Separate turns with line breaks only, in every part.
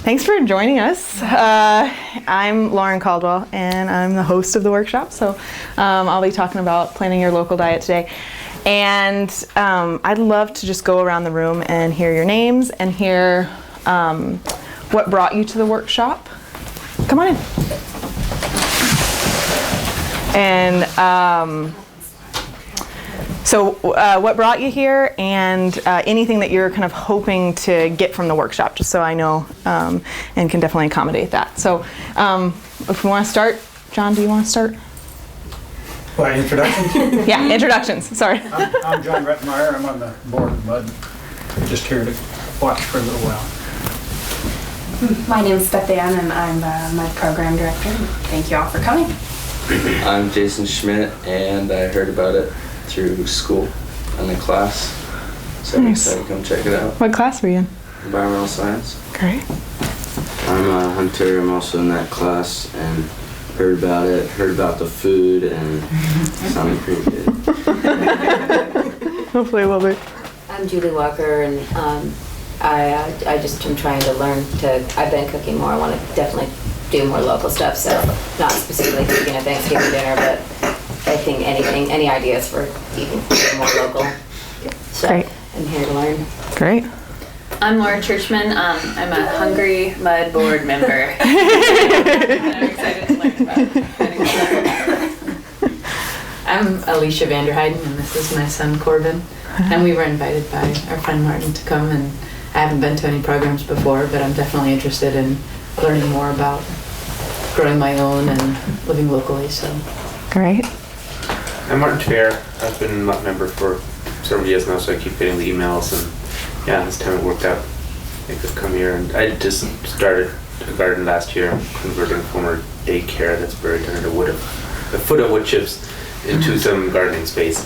Thanks for joining us. I'm Lauren Caldwell, and I'm the host of the workshop. So I'll be talking about planning your local diet today. And I'd love to just go around the room and hear your names and hear what brought you to the workshop. Come on in. And so what brought you here, and anything that you're kind of hoping to get from the workshop, just so I know and can definitely accommodate that. So if we want to start, John, do you want to start?
What, introductions?
Yeah, introductions, sorry.
I'm John Rettenmeyer. I'm on the board of MUD. Just here to watch for a little while.
My name is Beth Ann, and I'm MUD program director. Thank you all for coming.
I'm Jason Schmidt, and I heard about it through school in a class, so I'm excited to come check it out.
What class were you in?
Environmental science.
Great.
I'm a hunter. I'm also in that class, and heard about it, heard about the food, and it sounded pretty good.
Hopefully it will be.
I'm Julie Walker, and I just am trying to learn to, I've been cooking more. I want to definitely do more local stuff, so not specifically cooking a Thanksgiving dinner, but I think any ideas for eating more local. So
Great.
I'm here to learn.
Great.
I'm Laura Churchman. I'm a Hungry Mud board member. And I'm excited to learn about it. I'm Alicia Vanderheiden, and this is my son Corbin. And we were invited by our friend Martin to come, and I haven't been to any programs before, but I'm definitely interested in learning more about growing my own and living locally. So
Great.
I'm Martin Fair. I've been a MUT member for several years now, so I keep getting the emails, and yeah, this time it worked out. I could come here, and I just started a garden last year, converting a former daycare that's buried under the foot of wood chips into some gardening space,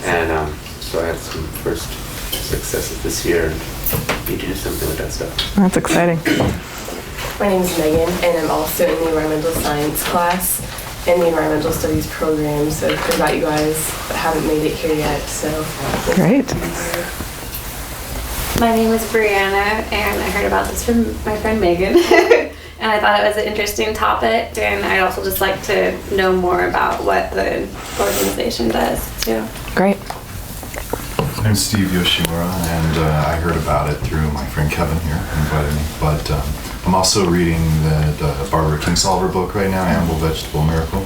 and so I had some first successes this year, and need to do something with that stuff.
That's exciting.
My name is Megan, and I'm also in the environmental science class and the environmental studies program. So I've heard about you guys, but haven't made it here yet. So
Great.
my name is Brianna, and I heard about this from my friend Megan. And I thought it was an interesting topic, and I'd also just like to know more about what the organization does too.
Great.
I'm Steve Yoshimura, and I heard about it through my friend Kevin here, who invited me. But I'm also reading the Barbara Kingsolver book right now, Animal Vegetable Miracle,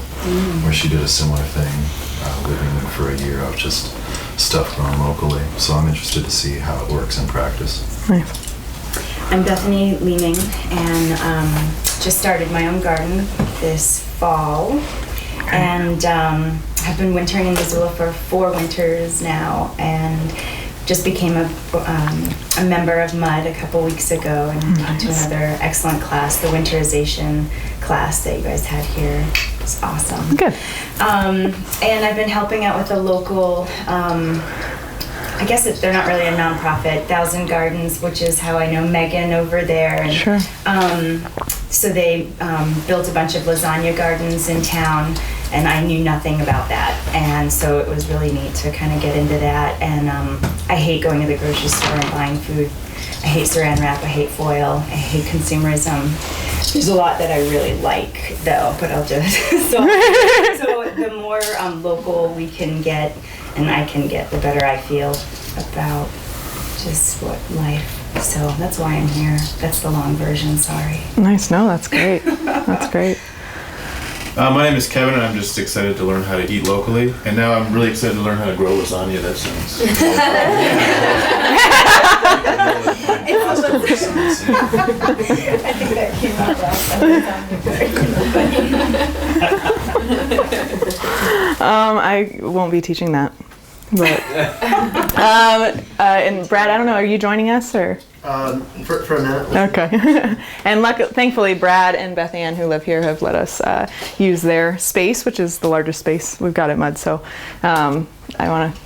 where she did a similar thing, living for a year of just stuff grown locally. So I'm interested to see how it works in practice.
Nice.
I'm Bethany Leeming, and just started my own garden this fall, and have been wintering in Missoula for 4 winters now, and just became a member of MUD a couple weeks ago, and came to another excellent class, the winterization class that you guys had here. It's awesome.
Good.
And I've been helping out with a local, I guess they're not really a nonprofit, Thousand Gardens, which is how I know Megan over there. And,
Sure.
So they built a bunch of lasagna gardens in town, and I knew nothing about that. And so it was really neat to kind of get into that. And I hate going to the grocery store and buying food. I hate saran wrap, I hate foil, I hate consumerism. There's a lot that I really like, though, but I'll just, so the more local we can get, and I can get, the better I feel about just what life. So that's why I'm here. That's the long version, sorry.
Nice. No, that's great. That's great.
My name is Kevin, and I'm just excited to learn how to eat locally. And now I'm really excited to learn how to grow lasagna. That sounds.
I think that came out
I won't be teaching that. But and Brad, I don't know, are you joining us or?
For a minute.
Okay. And thankfully, Brad and Beth Ann, who live here, have let us use their space, which is the largest space we've got at MUD. So I want to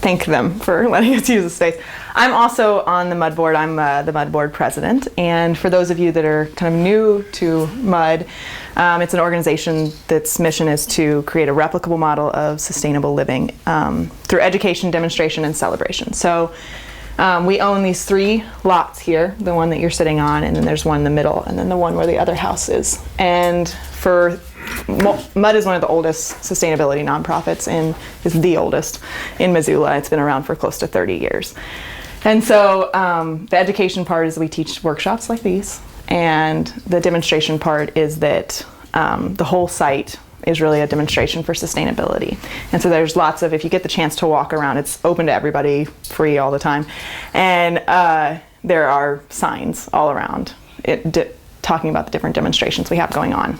thank them for letting us use the space. I'm also on the MUD board. I'm the MUD board president. And for those of you that are kind of new to MUD, it's an organization that's mission is to create a replicable model of sustainable living through education, demonstration, and celebration. So We own these 3 lots here, the one that you're sitting on, and then there's one in the middle, and then the one where the other house is. And for MUD is one of the oldest sustainability nonprofits is the oldest in Missoula. It's been around for close to 30 years. And so the education part is we teach workshops like these, and the demonstration part is that the whole site is really a demonstration for sustainability. And so there's lots of, if you get the chance to walk around, it's open to everybody, free all the time. And there are signs all around talking about the different demonstrations we have going on.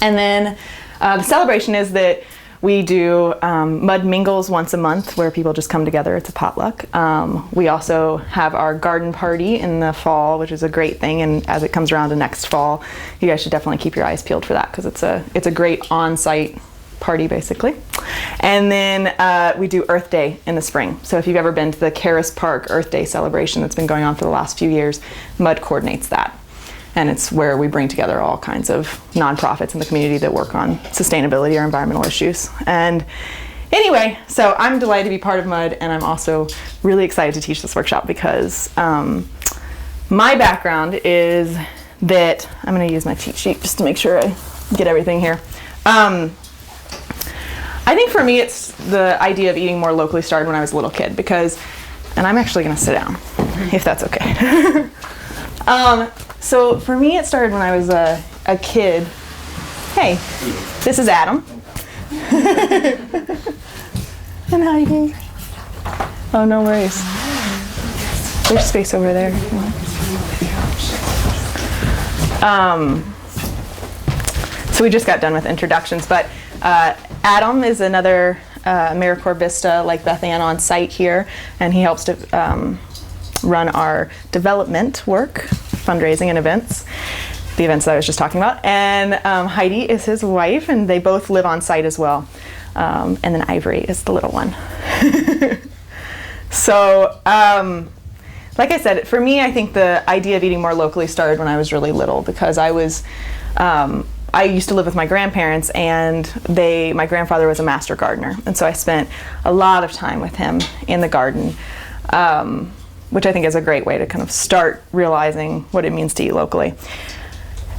And then the celebration is that we do Mud Mingles once a month where people just come together. It's a potluck. We also have our garden party in the fall, which is a great thing. And as it comes around to next fall, you guys should definitely keep your eyes peeled for that because it's a great on-site party basically. And then we do Earth Day in the spring. So if you've ever been to the Caris Park Earth Day celebration that's been going on for the last few years, MUD coordinates that. And it's where we bring together all kinds of nonprofits in the community that work on sustainability or environmental issues. And anyway, so I'm delighted to be part of MUD, and I'm also really excited to teach this workshop because my background is that, I'm gonna use my cheat sheet just to make sure I get everything here. I think for me it's the idea of eating more locally started when I was a little kid because, and I'm actually gonna sit down, if that's okay. So for me, it started when I was a kid. Hey, this is Adam. And how are you doing? Oh, no worries. There's space over there. So we just got done with introductions, but Adam is another AmeriCorps like Beth Ann on site here, and he helps to run our development work, fundraising and events, the events that I was just talking about. And Heidi is his wife, and they both live on site as well. And then Ivory is the little one. So, like I said, for me, I think the idea of eating more locally started when I was really little because I used to live with my grandparents, and my grandfather was a master gardener. And so I spent a lot of time with him in the garden. Which I think is a great way to kind of start realizing what it means to eat locally.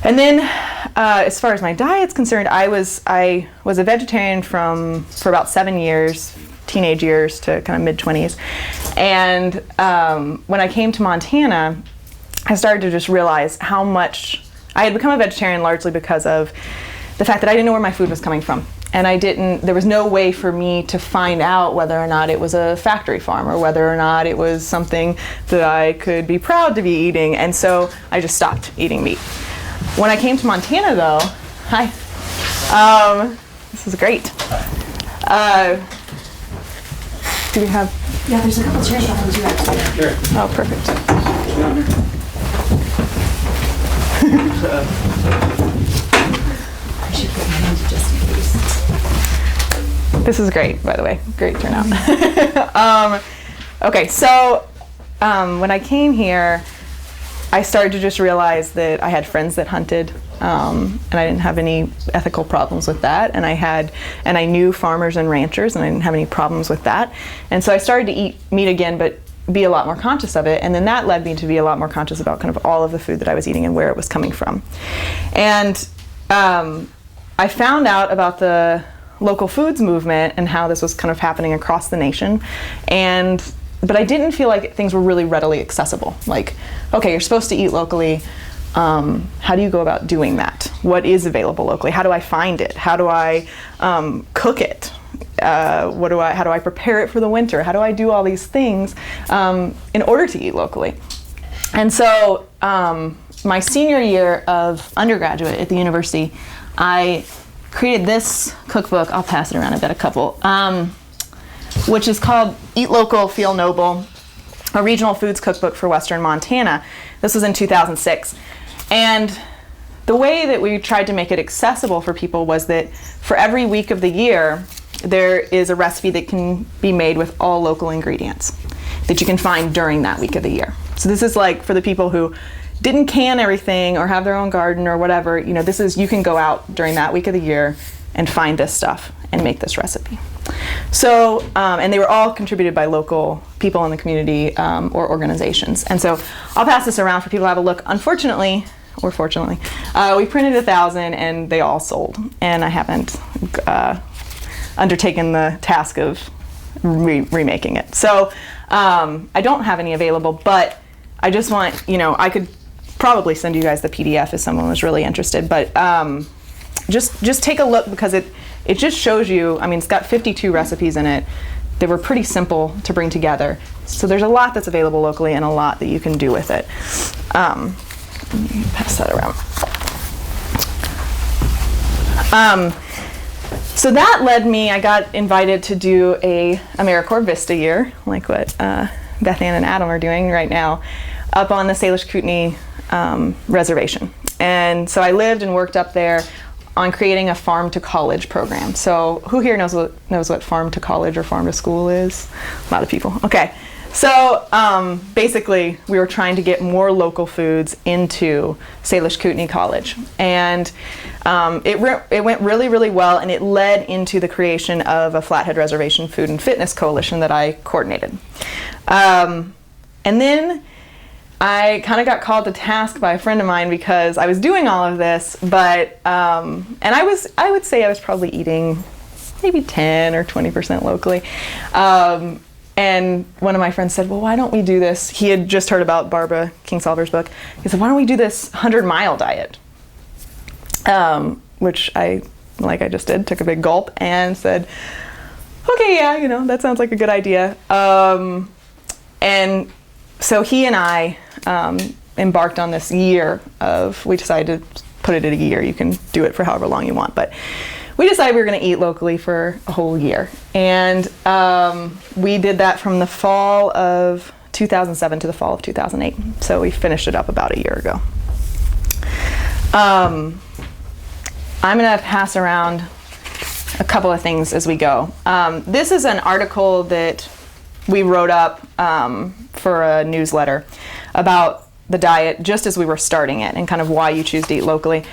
And then as far as my diet's concerned, I was a vegetarian for about 7 years, teenage years to kind of mid-20s. And when I came to Montana, I started to just realize how much, I had become a vegetarian largely because of the fact that I didn't know where my food was coming from. And there was no way for me to find out whether or not it was a factory farm or whether or not it was something that I could be proud to be eating. And so I just stopped eating meat. When I came to Montana though, hi, this is great. Do we have?
Yeah, there's a couple chairs behind you actually.
Sure.
Oh, perfect.
I should put my hand just in case.
This is great, by the way. Great turnout. Okay, so when I came here, I started to just realize that I had friends that hunted, and I didn't have any ethical problems with that. And I knew farmers and ranchers, and I didn't have any problems with that. And so I started to eat meat again, but be a lot more conscious of it. And then that led me to be a lot more conscious about kind of all of the food that I was eating and where it was coming from. And I found out about the local foods movement and how this was kind of happening across the nation. But I didn't feel like things were really readily accessible. Like, okay, you're supposed to eat locally. How do you go about doing that? What is available locally? How do I find it? How do I cook it? How do I prepare it for the winter? How do I do all these things in order to eat locally? And so my senior year of undergraduate at the university, I created this cookbook. I'll pass it around. I bet a couple. Which is called Eat Local, Feel Noble, a regional foods cookbook for Western Montana. This was in 2006. And the way that we tried to make it accessible for people was that for every week of the year, there is a recipe that can be made with all local ingredients that you can find during that week of the year. So this is like for the people who didn't can everything or have their own garden or whatever, you know, this is, you can go out during that week of the year and find this stuff and make this recipe. So, and they were all contributed by local people in the community or organizations. And so I'll pass this around for people to have a look. Unfortunately, or fortunately, we printed 1,000 and they all sold. And I haven't undertaken the task of remaking it. So I don't have any available, but I just want, you know, I could probably send you guys the PDF if someone was really interested, but just take a look, because it just shows you, I mean, it's got 52 recipes in it. They were pretty simple to bring together. So there's a lot that's available locally and a lot that you can do with it. Let me pass that around. So that led me, I got invited to do a AmeriCorps Vista year, like what Beth Ann and Adam are doing right now, up on the Salish Kootenai reservation. And so I lived and worked up there on creating a farm to college program. So who here knows what farm to college or farm to school is? A lot of people. Okay. So basically, we were trying to get more local foods into Salish Kootenai College. And it went really, really well, and it led into the creation of a Flathead Reservation Food and Fitness Coalition that I coordinated. And then I kind of got called to task by a friend of mine because I was doing all of this, but, and I would say I was probably eating maybe 10 or 20% locally. And one of my friends said, well, why don't we do this? He had just heard about Barbara Kingsolver's book. He said, why don't we do this 100-mile diet? Which I just did, took a big gulp and said, okay, yeah, you know, that sounds like a good idea. And so he and I embarked on this year of, we decided to put it at a year. You can do it for however long you want, but we decided we were going to eat locally for a whole year. And we did that from the fall of 2007 to the fall of 2008. So we finished it up about a year ago. I'm going to pass around a couple of things as we go. This is an article that we wrote up for a newsletter about the diet just as we were starting it and kind of why you choose to eat locally.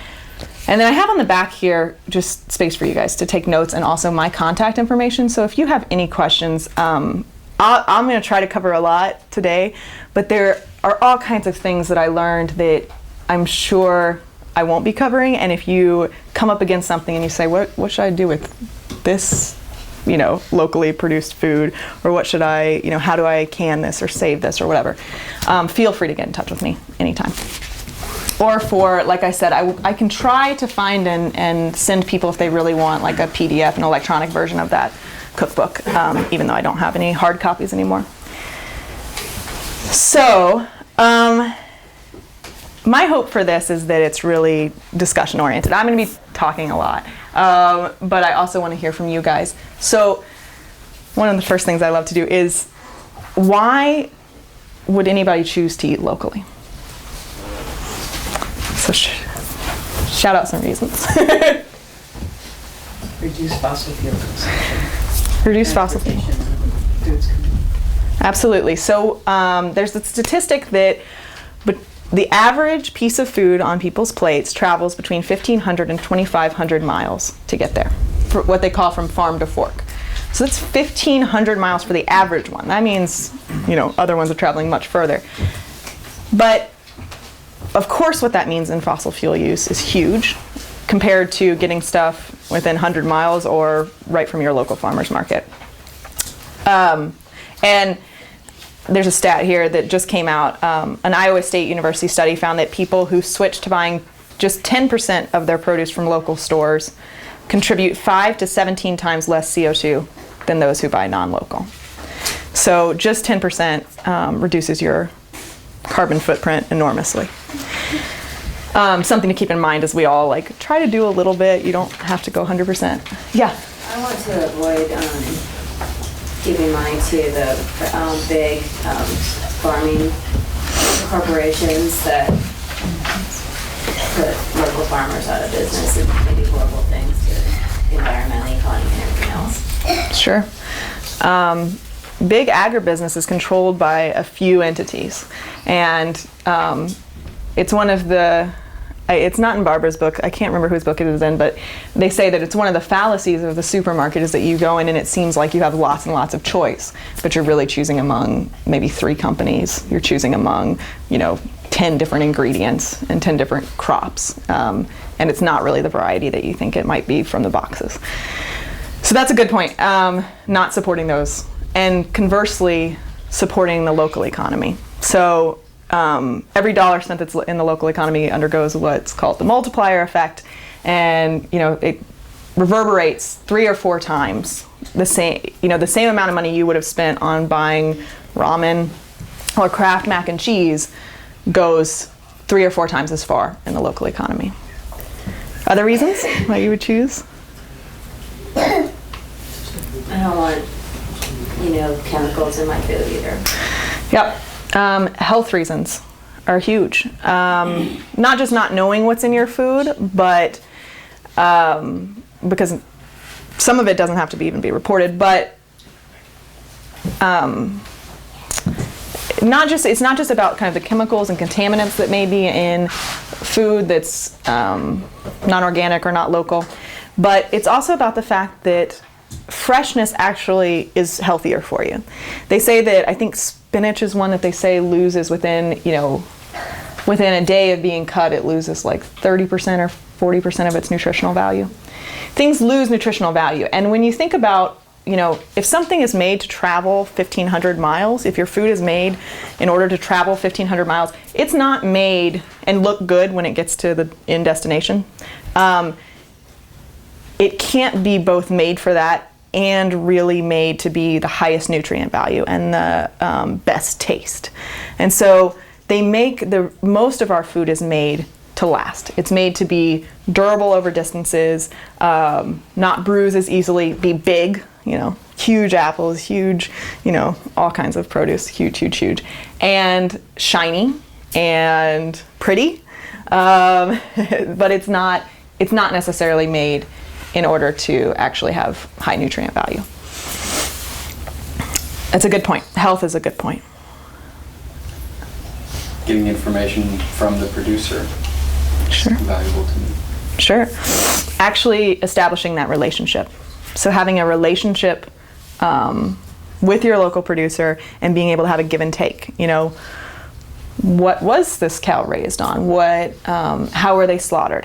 And then I have on the back here just space for you guys to take notes and also my contact information. So if you have any questions, I'm going to try to cover a lot today, but there are all kinds of things that I learned that I'm sure I won't be covering. And if you come up against something and you say, what should I do with this, you know, locally produced food, or what should I, you know, how do I can this or save this or whatever, feel free to get in touch with me anytime. Or for, like I said, I can try to find and send people, if they really want, like a PDF, an electronic version of that cookbook, even though I don't have any hard copies anymore. So, my hope for this is that it's really discussion oriented. I'm going to be talking a lot, but I also want to hear from you guys. So, one of the first things I love to do is, why would anybody choose to eat locally? So shout out some reasons.
Reduce fossil fuel consumption.
Reduce fossil fuel. Absolutely. So there's the statistic that the average piece of food on people's plates travels between 1,500 and 2,500 miles to get there, for what they call from farm to fork. So that's 1,500 miles for the average one. That means, you know, other ones are traveling much further. But of course, what that means in fossil fuel use is huge compared to getting stuff within 100 miles or right from your local farmer's market. And there's a stat here that just came out. An Iowa State University study found that people who switch to buying just 10% of their produce from local stores contribute 5 to 17 times less CO2 than those who buy non-local. So just 10% reduces your carbon footprint enormously. Something to keep in mind as we all like try to do a little bit. You don't have to go 100%. Yeah.
I want to avoid giving money to the big farming corporations that put local farmers out of business and maybe horrible things to the environmental economy and everything else.
Sure. Big agribusiness is controlled by a few entities, and it's one of the, it's not in Barbara's book, I can't remember whose book it is in, but they say that it's one of the fallacies of the supermarket is that you go in and it seems like you have lots and lots of choice, but you're really choosing among maybe 3 companies. You're choosing among, 10 different ingredients and 10 different crops. And it's not really the variety that you think it might be from the boxes. So that's a good point, not supporting those. And conversely, supporting the local economy. So every dollar spent that's in the local economy undergoes what's called the multiplier effect, and it reverberates 3 or 4 times the same amount of money you would have spent on buying ramen or Kraft mac and cheese goes 3 or 4 times as far in the local economy. Other reasons why you would choose?
I don't want, chemicals in my food either.
Yep. Health reasons are huge. Not just not knowing what's in your food, but because some of it doesn't have to even be reported, but it's not just about kind of the chemicals and contaminants that may be in food that's non-organic or not local, but it's also about the fact that freshness actually is healthier for you. They say that, I think spinach is one that they say loses within a day of being cut, it loses like 30% or 40% of its nutritional value. Things lose nutritional value. And when you think about, if something is made to travel 1,500 miles, if your food is made in order to travel 1,500 miles, it's not made and look good when it gets to the end destination. It can't be both made for that and really made to be the highest nutrient value and the best taste. And so most of our food is made to last. It's made to be durable over distances, not bruise as easily, be big, huge apples, huge, all kinds of produce, huge, and shiny and pretty, but it's not necessarily made in order to actually have high nutrient value. That's a good point. Health is a good point.
Getting information from the producer
Sure.
is valuable to me.
Sure. Actually establishing that relationship. So having a relationship with your local producer and being able to have a give and take. What was this cow raised on? How were they slaughtered?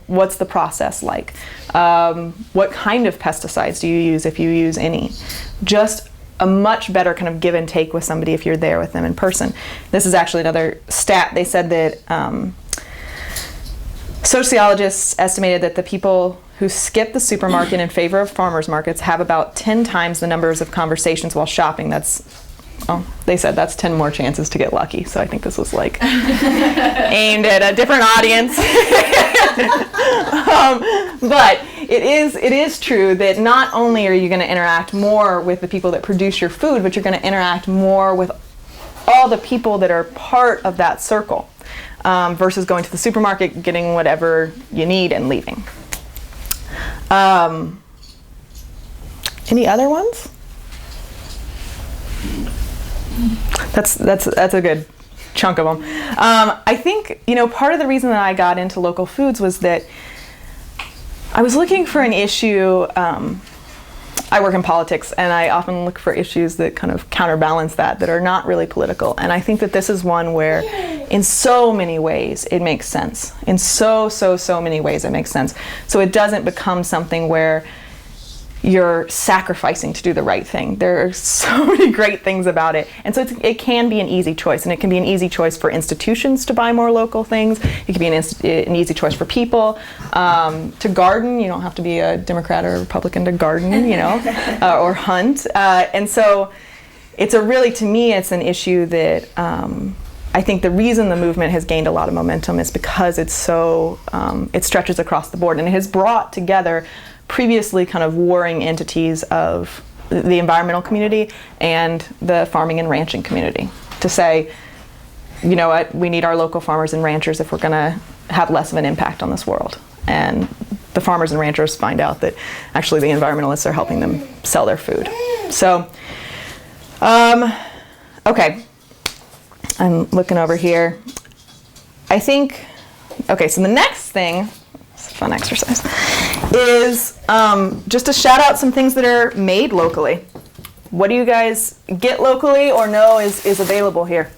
What's the process like? What kind of pesticides do you use, if you use any? Just a much better kind of give and take with somebody if you're there with them in person. This is actually another stat. They said that sociologists estimated that the people who skip the supermarket in favor of farmers markets have about 10 times the numbers of conversations while shopping. They said that's 10 more chances to get lucky. So I think this was like aimed at a different audience. But it is true that not only are you going to interact more with the people that produce your food, but you're going to interact more with all the people that are part of that circle, versus going to the supermarket, getting whatever you need and leaving. Any other ones? That's a good chunk of them. I think, part of the reason that I got into local foods was that I was looking for an issue. I work in politics, and I often look for issues that kind of counterbalance that are not really political. And I think that this is one where, in so many ways, it makes sense. In so many ways, it makes sense. So it doesn't become something where you're sacrificing to do the right thing. There are so many great things about it. And so it can be an easy choice, and it can be an easy choice for institutions to buy more local things. It can be an easy choice for people to garden. You don't have to be a Democrat or a Republican to garden, or hunt. And so to me, it's an issue that I think the reason the movement has gained a lot of momentum is because it stretches across the board, and it has brought together previously kind of warring entities of the environmental community and the farming and ranching community to say, you know what, we need our local farmers and ranchers if we're going to have less of an impact on this world. And the farmers and ranchers find out that actually the environmentalists are helping them sell their food. So, okay, I'm looking over here. I think, okay, so the next thing, it's a fun exercise, is just to shout out some things that are made locally. What do you guys get locally or know is available here?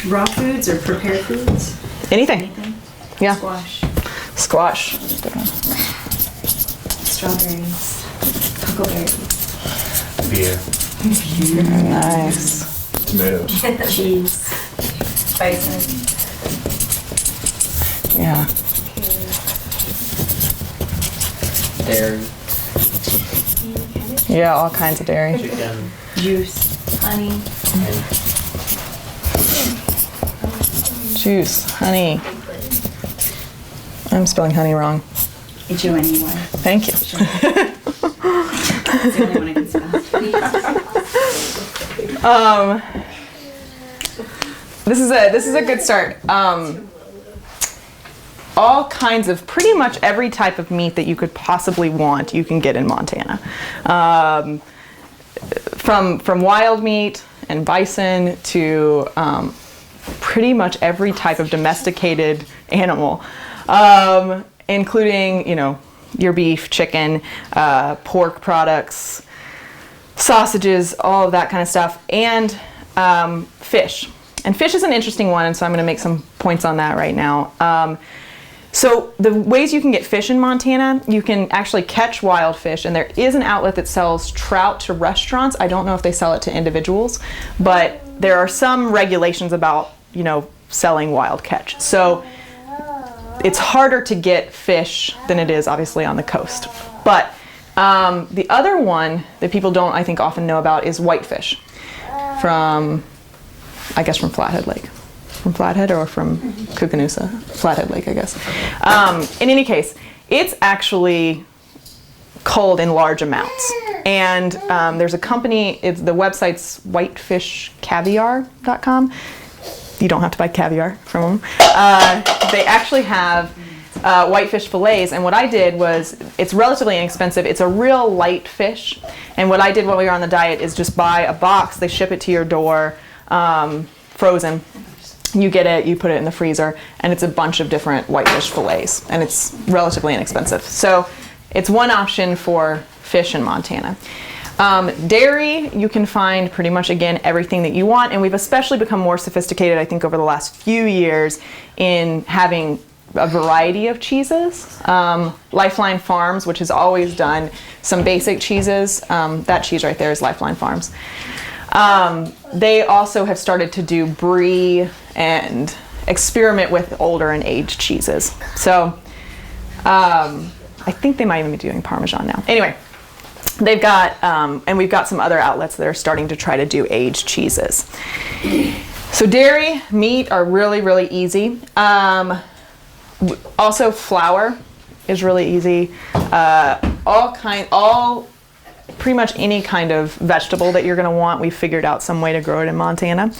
Raw foods or prepared foods?
Anything. Yeah.
Squash,
Squash.
strawberries, huckleberries,
Beer.
Nice.
Tomatoes.
cheese, spices.
Yeah.
Dairy.
Yeah, all kinds of dairy.
Chicken.
Juice, honey.
Juice, honey. I'm spelling honey wrong.
H-O-N-E-Y.
Thank you.
That's the only one I can spell.
This is a good start. All kinds of, pretty much every type of meat that you could possibly want, you can get in Montana. From wild meat and bison to pretty much every type of domesticated animal, including, your beef, chicken, pork products, sausages, all of that kind of stuff, and fish. And fish is an interesting one, and so I'm going to make some points on that right now. So the ways you can get fish in Montana, you can actually catch wild fish, and there is an outlet that sells trout to restaurants. I don't know if they sell it to individuals, but there are some regulations about, selling wild catch. So it's harder to get fish than it is obviously on the coast. But the other one that people don't, I think, often know about is whitefish from Flathead Lake. From Flathead or from Cucanusa? Flathead Lake, I guess. In any case, it's actually culled in large amounts. And there's a company, the website's whitefishcaviar.com. You don't have to buy caviar from them. They actually have whitefish fillets, and what I did was, it's relatively inexpensive. It's a real light fish, and what I did while we were on the diet is just buy a box. They ship it to your door, frozen. You get it, you put it in the freezer, and it's a bunch of different whitefish fillets, and it's relatively inexpensive. So it's one option for fish in Montana. Dairy, you can find pretty much, again, everything that you want, and we've especially become more sophisticated, I think, over the last few years in having a variety of cheeses. Lifeline Farms, which has always done some basic cheeses. That cheese right there is Lifeline Farms. They also have started to do brie and experiment with older and aged cheeses. So I think they might even be doing Parmesan now. Anyway, they've got, and we've got some other outlets that are starting to try to do aged cheeses. So dairy, meat are really, really easy. Also flour is really easy. Pretty much any kind of vegetable that you're going to want, we've figured out some way to grow it in Montana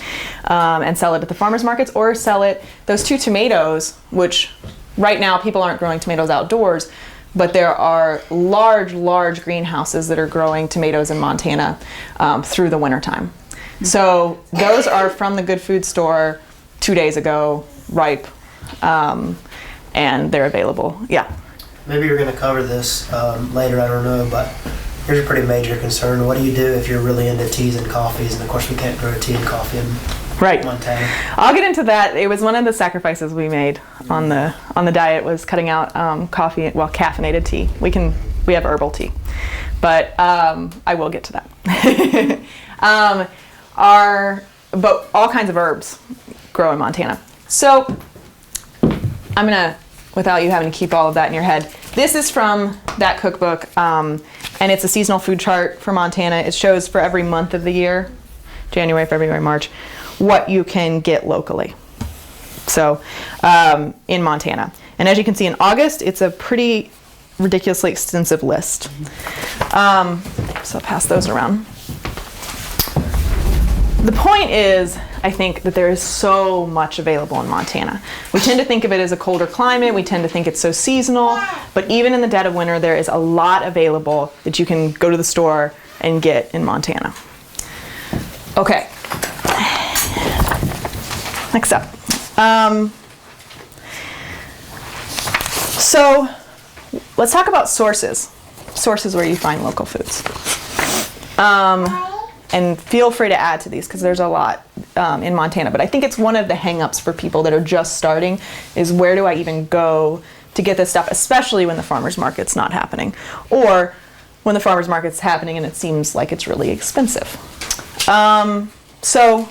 and sell it at the farmers markets, or sell it, those 2 tomatoes, which right now people aren't growing tomatoes outdoors, but there are large greenhouses that are growing tomatoes in Montana through the wintertime. So those are from the Good Food Store 2 days ago, ripe, and they're available. Yeah.
Maybe you're going to cover this later, I don't know, but here's a pretty major concern. What do you do if you're really into teas and coffees? And of course, we can't grow tea and coffee in Montana.
I'll get into that. It was one of the sacrifices we made on the diet, was cutting out coffee, well, caffeinated tea. We have herbal tea, but I will get to that. But all kinds of herbs grow in Montana. So I'm gonna, without you having to keep all of that in your head, this is from that cookbook, and it's a seasonal food chart for Montana. It shows for every month of the year, January, February, March, what you can get locally. So in Montana. And as you can see, in August, it's a pretty ridiculously extensive list. So I'll pass those around. The point is, I think, that there is so much available in Montana. We tend to think of it as a colder climate. We tend to think it's so seasonal. But even in the dead of winter, there is a lot available that you can go to the store and get in Montana. Okay. Next up, So let's talk about sources where you find local foods. And feel free to add to these because there's a lot in Montana, but I think it's one of the hang-ups for people that are just starting is where do I even go to get this stuff, especially when the farmer's market's not happening, or when the farmer's market's happening and it seems like it's really expensive. So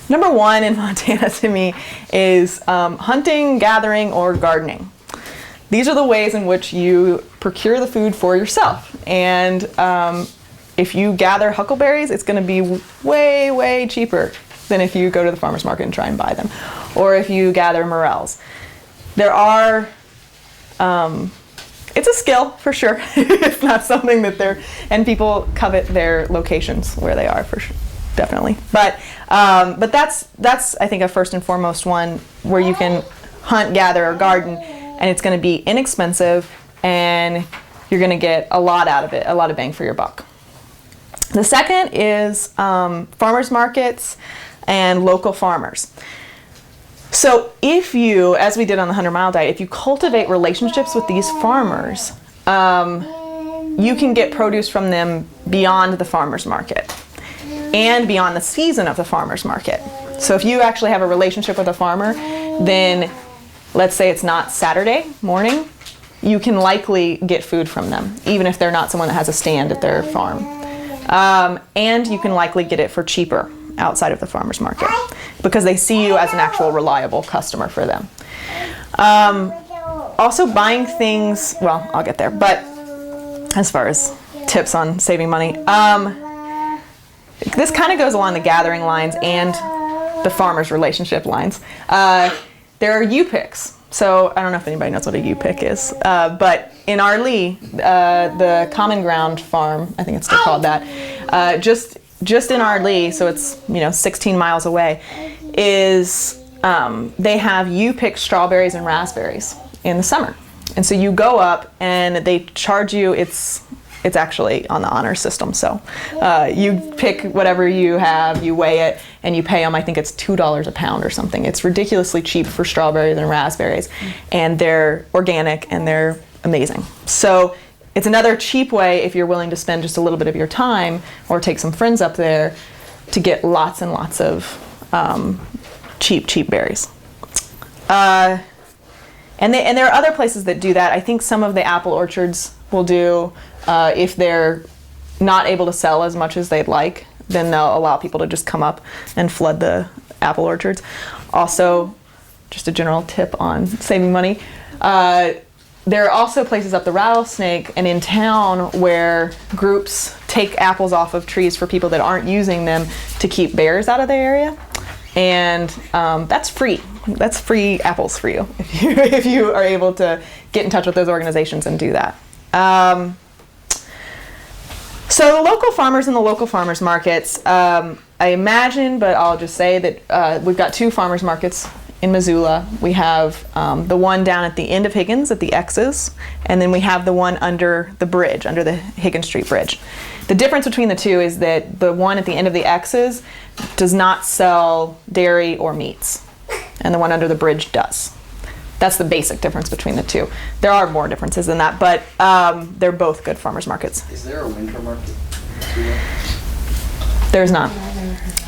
number one in Montana to me is hunting, gathering, or gardening. These are the ways in which you procure the food for yourself. And if you gather huckleberries, it's going to be way, way cheaper than if you go to the farmer's market and try and buy them. Or if you gather morels. There are, it's a skill for sure. It's not something that and people covet their locations where they are for sure, definitely. But that's I think a first and foremost one where you can hunt, gather, or garden, and it's going to be inexpensive and you're going to get a lot out of it, a lot of bang for your buck. The second is farmers markets and local farmers. So if you, as we did on the 100-mile diet, if you cultivate relationships with these farmers, you can get produce from them beyond the farmers market and beyond the season of the farmers market. So if you actually have a relationship with a farmer, then let's say it's not Saturday morning, you can likely get food from them, even if they're not someone that has a stand at their farm. And you can likely get it for cheaper outside of the farmer's market because they see you as an actual reliable customer for them. Also buying things, well, I'll get there, but as far as tips on saving money, this kind of goes along the gathering lines and the farmer's relationship lines. There are U-picks. So I don't know if anybody knows what a U-pick is, but in Arlee, the Common Ground Farm, I think it's still called that, just in Arlee, so it's 16 miles away, is they have U-pick strawberries and raspberries in the summer, and so you go up and they charge you. It's actually on the honor system, so you pick whatever you have, you weigh it, and you pay them. I think it's $2 a pound or something. It's ridiculously cheap for strawberries and raspberries, and they're organic and they're amazing. So it's another cheap way if you're willing to spend just a little bit of your time or take some friends up there to get lots and lots of cheap berries. And there are other places that do that. I think some of the apple orchards will do. If they're not able to sell as much as they'd like, then they'll allow people to just come up and flood the apple orchards. Also, just a general tip on saving money, there are also places up the Rattlesnake and in town where groups take apples off of trees for people that aren't using them to keep bears out of the area. And that's free. That's free apples for you if you are able to get in touch with those organizations and do that. So the local farmers and the local farmers markets, I imagine, but I'll just say that we've got two farmers markets in Missoula. We have the one down at the end of Higgins at the X's, and then we have the one under the bridge, under the Higgins Street Bridge. The difference between the two is that the one at the end of the X's does not sell dairy or meats, and the one under the bridge does. That's the basic difference between the two. There are more differences than that, but they're both good farmers markets.
Is there a winter market?
There's not.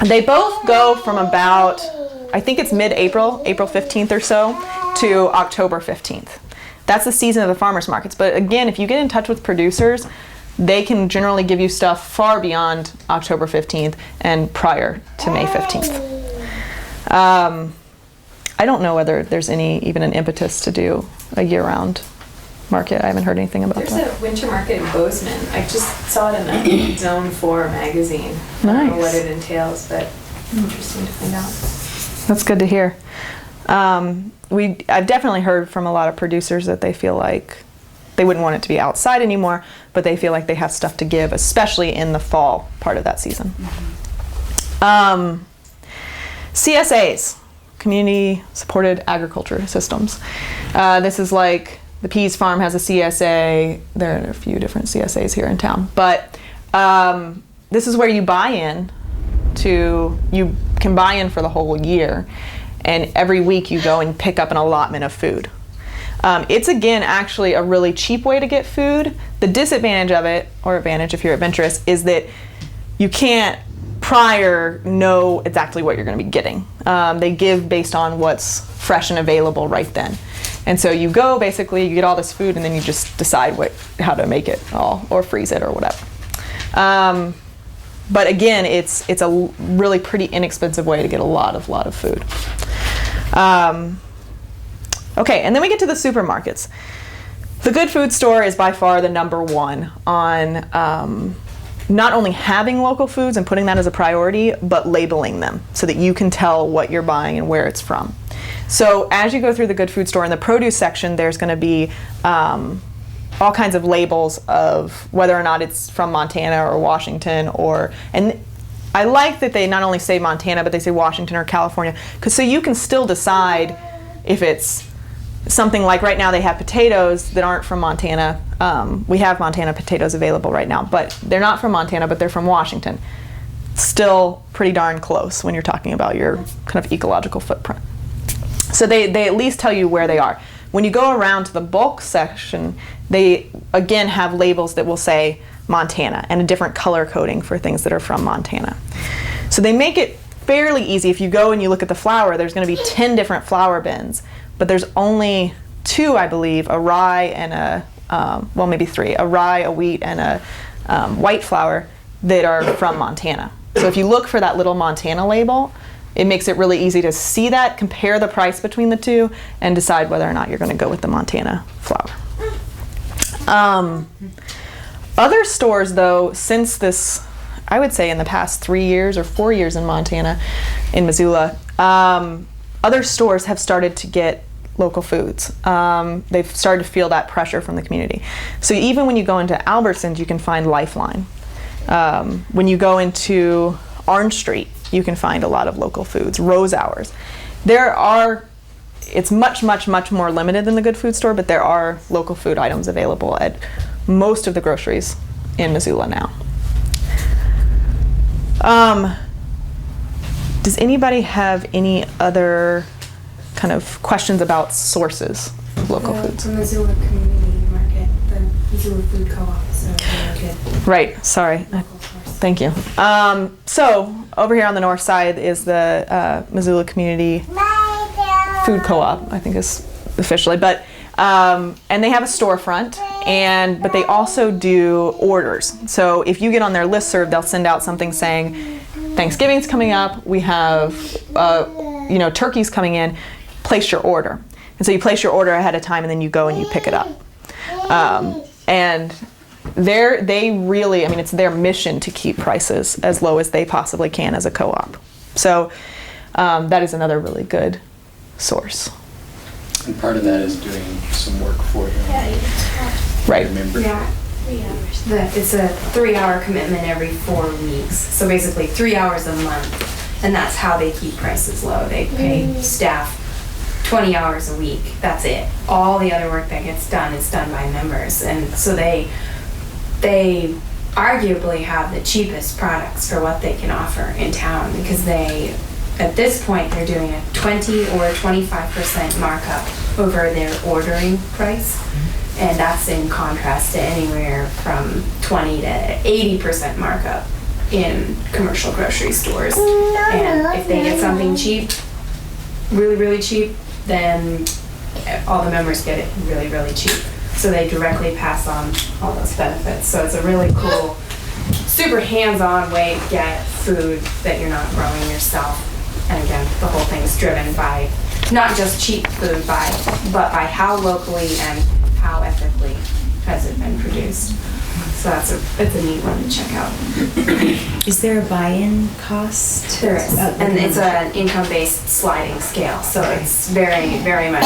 They both go from about, I think it's mid-April, April 15th or so, to October 15th. That's the season of the farmers markets. But again, if you get in touch with producers, they can generally give you stuff far beyond October 15th and prior to May 15th. I don't know whether there's even an impetus to do a year-round market. I haven't heard anything about that.
There's a winter market in Bozeman. I just saw it in the Zone 4 magazine. I don't know what it entails, but interesting to find out.
That's good to hear. I've definitely heard from a lot of producers that they feel like they wouldn't want it to be outside anymore, but they feel like they have stuff to give, especially in the fall part of that season. CSAs. Community Supported Agriculture Systems. This is like the Pease Farm has a CSA. There are a few different CSAs here in town, but this is where you buy in. You can buy in for the whole year, and every week you go and pick up an allotment of food. It's again actually a really cheap way to get food. The disadvantage of it, or advantage if you're adventurous, is that you can't prior know exactly what you're going to be getting. They give based on what's fresh and available right then. And so you go, basically, you get all this food, and then you just decide how to make it all, or freeze it, or whatever. But again, it's a really pretty inexpensive way to get a lot of food. Okay, and then we get to the supermarkets. The Good Food Store is by far the number one on not only having local foods and putting that as a priority, but labeling them so that you can tell what you're buying and where it's from. So as you go through the Good Food Store, in the produce section, there's going to be all kinds of labels of whether or not it's from Montana or Washington, and I like that they not only say Montana, but they say Washington or California, so you can still decide if it's something like right now they have potatoes that aren't from Montana. We have Montana potatoes available right now, but they're not from Montana, but they're from Washington. Still pretty darn close when you're talking about your kind of ecological footprint. So they at least tell you where they are. When you go around to the bulk section, they again have labels that will say Montana and a different color coding for things that are from Montana. So they make it fairly easy. If you go and you look at the flour, there's going to be 10 different flour bins, but there's only 2, I believe, a rye and well, maybe 3, a rye, a wheat, and a white flour that are from Montana. So if you look for that little Montana label, it makes it really easy to see that, compare the price between the two, and decide whether or not you're going to go with the Montana flour. Other stores, though, since this, I would say in the past 3 years or 4 years in Montana, in Missoula, other stores have started to get local foods. They've started to feel that pressure from the community. So even when you go into Albertsons, you can find Lifeline. When you go into Orange Street, you can find a lot of local foods. Rose Hours. It's much more limited than the Good Food Store, but there are local food items available at most of the groceries in Missoula now. Does anybody have any other kind of questions about sources of local foods?
The Missoula Community Market, the Missoula Food Co-op, so really good.
Right, sorry. Thank you. So over here on the north side is the Missoula Community Food Co-op, I think is officially, but and they have a storefront, but they also do orders. So if you get on their listserv, they'll send out something saying, Thanksgiving's coming up, we have turkey's coming in, place your order. And so you place your order ahead of time, and then you go and you pick it up. And they really, it's their mission to keep prices as low as they possibly can as a co-op. So that is another really good source.
And part of that is doing some work for them.
Right.
Yeah. 3 hours. It's a 3-hour commitment every 4 weeks. So basically 3 hours a month. And that's how they keep prices low. They pay staff 20 hours a week. That's it. All the other work that gets done is done by members. And so they arguably have the cheapest products for what they can offer in town, because at this point, they're doing a 20 or 25% markup over their ordering price. And that's in contrast to anywhere from 20 to 80% markup in commercial grocery stores. And if they get something cheap, really, really cheap, then all the members get it really, really cheap. So they directly pass on all those benefits. So it's a really cool, super hands-on way to get food that you're not growing yourself. And again, the whole thing is driven by not just cheap food, but by how locally and how ethically has it been produced. So it's a neat one to check out.
Is there a buy-in cost?
There is, and it's an income-based sliding scale. So it's very, very much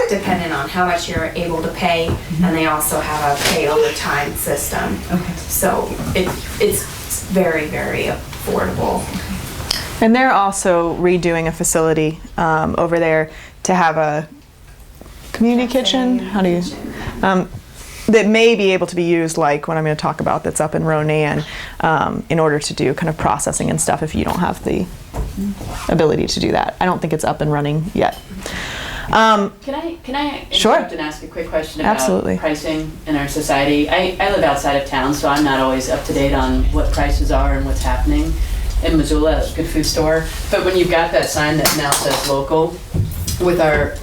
dependent on how much you're able to pay, and they also have a pay over time system.
Okay.
So it's very, very affordable.
And they're also redoing a facility over there to have a community kitchen. How do you? that may be able to be used, like what I'm going to talk about that's up in Ronan, in order to do kind of processing and stuff if you don't have the ability to do that. I don't think it's up and running yet.
Can I interrupt
Sure.
and ask a quick question about
Absolutely.
pricing in our society? I live outside of town, so I'm not always up to date on what prices are and what's happening in Missoula, good food store. But when you've got that sign that now says local, with our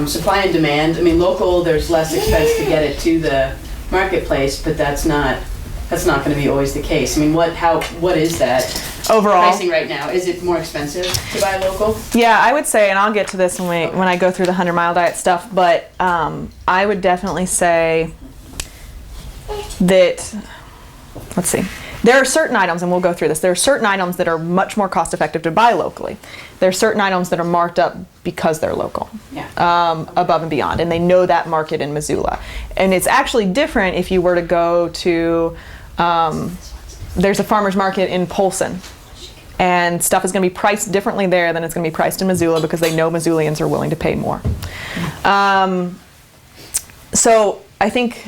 supply and demand, I mean, local, there's less expense to get it to the marketplace, but that's not going to be always the case. I mean, what is that
Overall,
pricing right now? Is it more expensive to buy local?
yeah, I would say, and I'll get to this when I go through the 100-mile diet stuff, but I would definitely say that, let's see, there are certain items, and we'll go through this, there are certain items that are much more cost effective to buy locally. There are certain items that are marked up because they're local, above and beyond, and they know that market in Missoula. And it's actually different if you were to go to, there's a farmer's market in Polson, and stuff is going to be priced differently there than it's going to be priced in Missoula because they know Missoulians are willing to pay more. So I think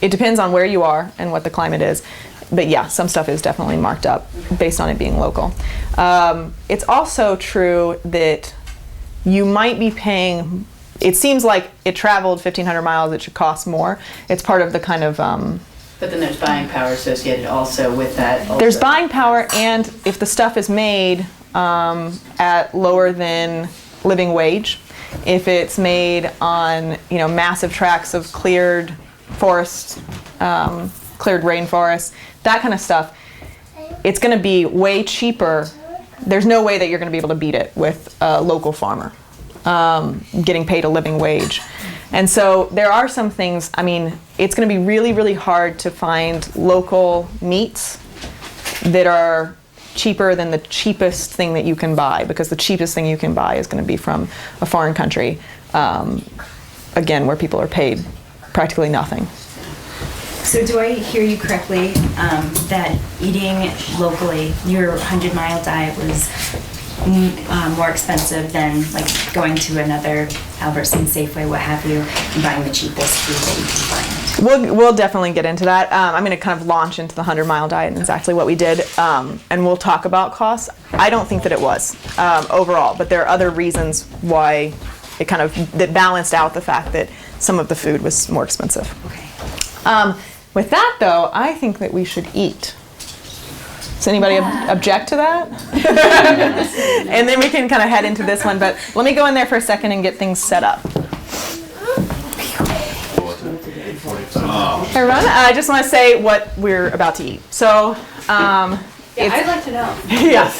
it depends on where you are and what the climate is. But yeah, some stuff is definitely marked up based on it being local. It's also true that you might be paying, it seems like it traveled 1,500 miles, it should cost more. It's part of the kind of...
But then there's buying power associated also with that. Also.
There's buying power, and if the stuff is made at lower than living wage, if it's made on massive tracts of cleared forest, cleared rainforest, that kind of stuff, it's going to be way cheaper. There's no way that you're going to be able to beat it with a local farmer getting paid a living wage. And so there are some things, I mean, it's going to be really, really hard to find local meats that are cheaper than the cheapest thing that you can buy, because the cheapest thing you can buy is going to be from a foreign country, again, where people are paid practically nothing.
So do I hear you correctly that eating locally, your 100-mile diet was more expensive than like going to another Albertson, Safeway, what have you, and buying the cheapest food that you can find?
We'll definitely get into that. I'm going to kind of launch into the 100-mile diet and exactly what we did, and we'll talk about costs. I don't think that it was overall, but there are other reasons why it kind of that balanced out the fact that some of the food was more expensive.
Okay.
With that, though, I think that we should eat. Does anybody object to that? And then we can kind of head into this one, but let me go in there for a second and get things set up. Everyone, I just want to say what we're about to eat. So,
I'd like to know.
Yes.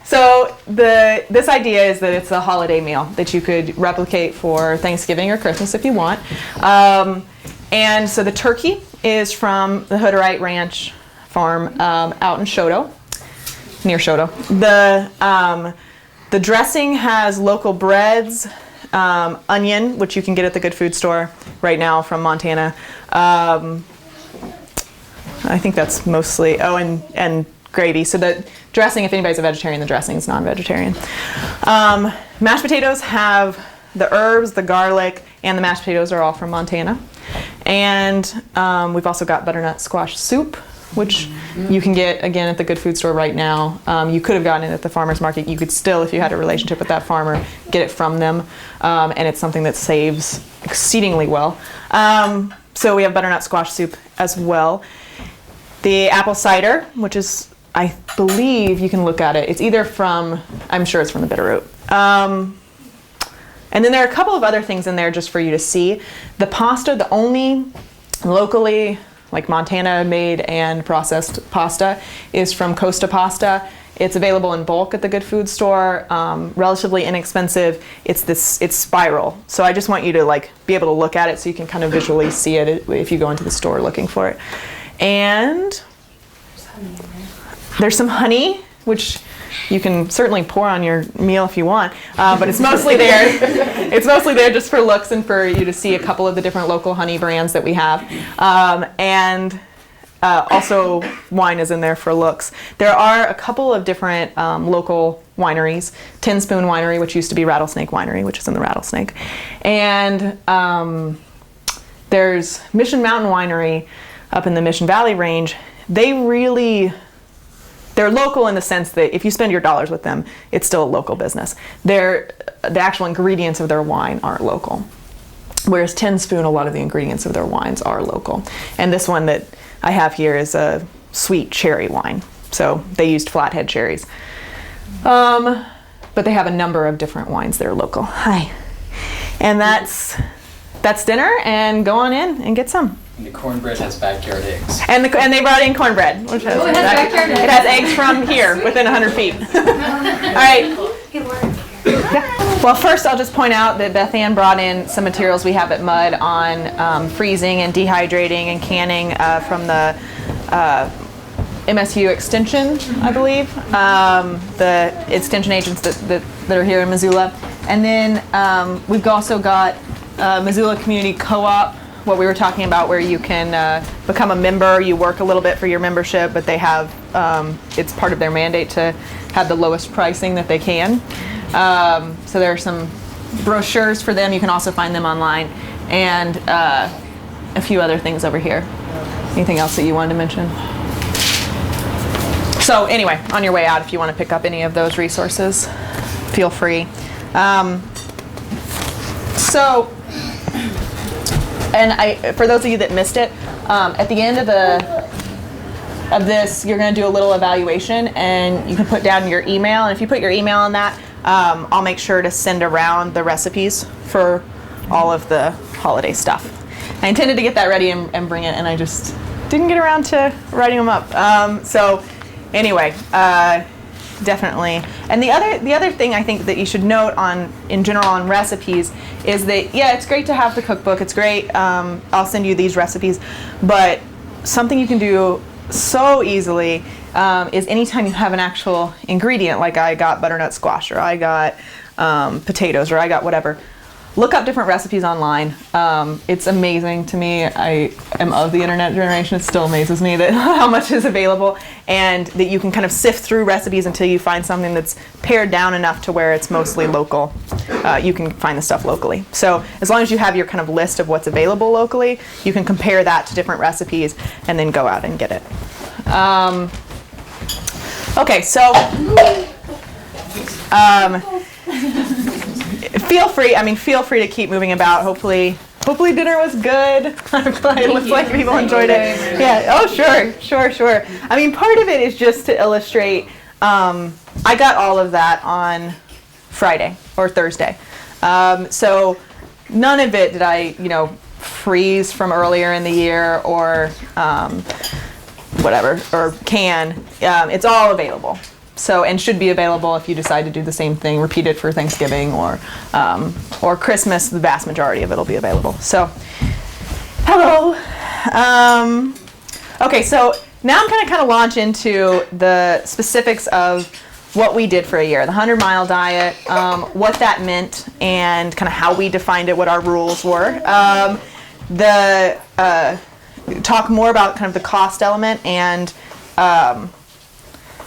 So this idea is that it's a holiday meal that you could replicate for Thanksgiving or Christmas if you want. And so the turkey is from the Hooterite Ranch farm out in Choteau, near Choteau. The dressing has local breads, onion, which you can get at the Good Food Store right now from Montana. I think that's mostly, and gravy. So the dressing, if anybody's a vegetarian, the dressing is non-vegetarian. Mashed potatoes have the herbs, the garlic, and the mashed potatoes are all from Montana. And we've also got butternut squash soup, which you can get, again, at the Good Food Store right now. You could have gotten it at the farmer's market. You could still, if you had a relationship with that farmer, get it from them. And it's something that saves exceedingly well. So we have butternut squash soup as well. The apple cider, which is, I believe you can look at it. It's either from, I'm sure it's from the Bitterroot. And then there are a couple of other things in there just for you to see. The pasta, the only locally, like Montana made and processed pasta is from Costa Pasta. It's available in bulk at the Good Food Store, relatively inexpensive. It's spiral. So I just want you to be able to look at it so you can kind of visually see it if you go into the store looking for it. And there's some honey, which you can certainly pour on your meal if you want, but it's mostly there. It's mostly there just for looks and for you to see a couple of the different local honey brands that we have. And also wine is in there for looks. There are a couple of different local wineries. Tin Spoon Winery, which used to be Rattlesnake Winery, which is in the Rattlesnake. And there's Mission Mountain Winery up in the Mission Valley Range. They're local in the sense that if you spend your dollars with them, it's still a local business. The actual ingredients of their wine aren't local. Whereas Tin Spoon, a lot of the ingredients of their wines are local. And this one that I have here is a sweet cherry wine. So they used flathead cherries. But they have a number of different wines that are local. Hi. And that's dinner, and go on in and get some.
And the cornbread has backyard eggs.
And they brought in cornbread, which has,
it has backyard eggs.
It has eggs from here, within 100 feet. All right. Yeah. Well, first I'll just point out that Beth Ann brought in some materials we have at Mud on freezing and dehydrating and canning from the MSU Extension, I believe, the extension agents that are here in Missoula. And then we've also got Missoula Community Co-op, what we were talking about, where you can become a member. You work a little bit for your membership, but they have, it's part of their mandate to have the lowest pricing that they can. So there are some brochures for them. You can also find them online, and a few other things over here. Anything else that you wanted to mention? So anyway, on your way out, if you want to pick up any of those resources, feel free. And for those of you that missed it, at the end of this, you're going to do a little evaluation, and you can put down your email. And if you put your email on that, I'll make sure to send around the recipes for all of the holiday stuff. I intended to get that ready and bring it, and I just didn't get around to writing them up. So anyway, definitely. And the other thing I think that you should note in general on recipes is that, yeah, it's great to have the cookbook. It's great. I'll send you these recipes. But something you can do so easily is anytime you have an actual ingredient, like I got butternut squash, or I got potatoes, or I got whatever, look up different recipes online. It's amazing to me. I am of the internet generation. It still amazes me that how much is available, and that you can kind of sift through recipes until you find something that's pared down enough to where it's mostly local. You can find the stuff locally. So as long as you have your kind of list of what's available locally, you can compare that to different recipes and then go out and get it. Okay, so feel free to keep moving about. Hopefully dinner was good. I'm glad it looks like people enjoyed it. Yeah, oh sure. I mean, part of it is just to illustrate, I got all of that on Friday or Thursday. So none of it did I, freeze from earlier in the year or whatever, or can. It's all available. So, and should be available if you decide to do the same thing, repeat it for Thanksgiving or Christmas. The vast majority of it will be available. So, hello. Okay, so now I'm going to kind of launch into the specifics of what we did for a year, the 100-mile diet, what that meant, and kind of how we defined it, what our rules were. Talk more about kind of the cost element, and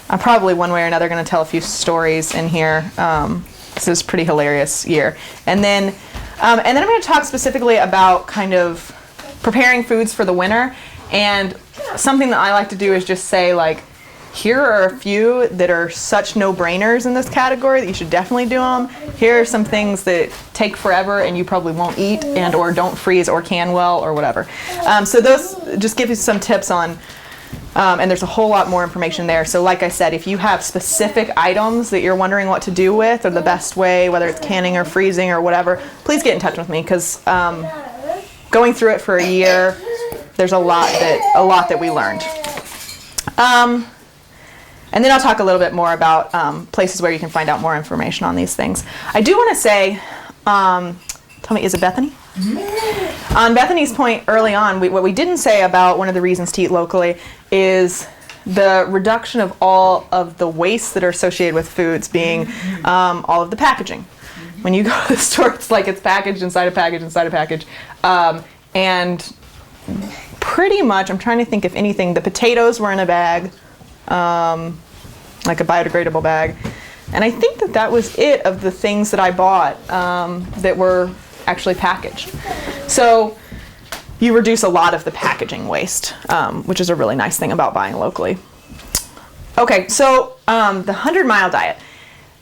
I'm probably one way or another going to tell a few stories in here. This is a pretty hilarious year. And then I'm going to talk specifically about kind of preparing foods for the winter. And something that I like to do is just say, like, here are a few that are such no-brainers in this category that you should definitely do them. Here are some things that take forever and you probably won't eat and or don't freeze or can well or whatever. So those just give you some tips on. And there's a whole lot more information there. So like I said, if you have specific items that you're wondering what to do with, or the best way, whether it's canning or freezing or whatever, please get in touch with me, because going through it for a year, there's a lot that we learned. And then I'll talk a little bit more about places where you can find out more information on these things. I do want to say, tell me, is it Bethany? Mm-hmm. On Bethany's point early on, what we didn't say about one of the reasons to eat locally is the reduction of all of the wastes that are associated with foods, being all of the packaging. When you go to the store, it's like it's packaged inside a package inside a package. And pretty much, I'm trying to think if anything, the potatoes were in a bag, like a biodegradable bag. And I think that was it of the things that I bought that were actually packaged. So you reduce a lot of the packaging waste, which is a really nice thing about buying locally. Okay, so the 100-mile diet.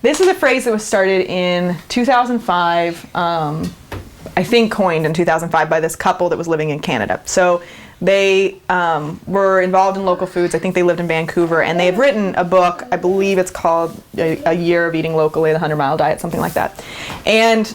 This is a phrase that was started in 2005, I think coined in 2005 by this couple that was living in Canada. So they were involved in local foods. I think they lived in Vancouver, and they had written a book. I believe it's called A Year of Eating Locally, the 100-Mile Diet, something like that. And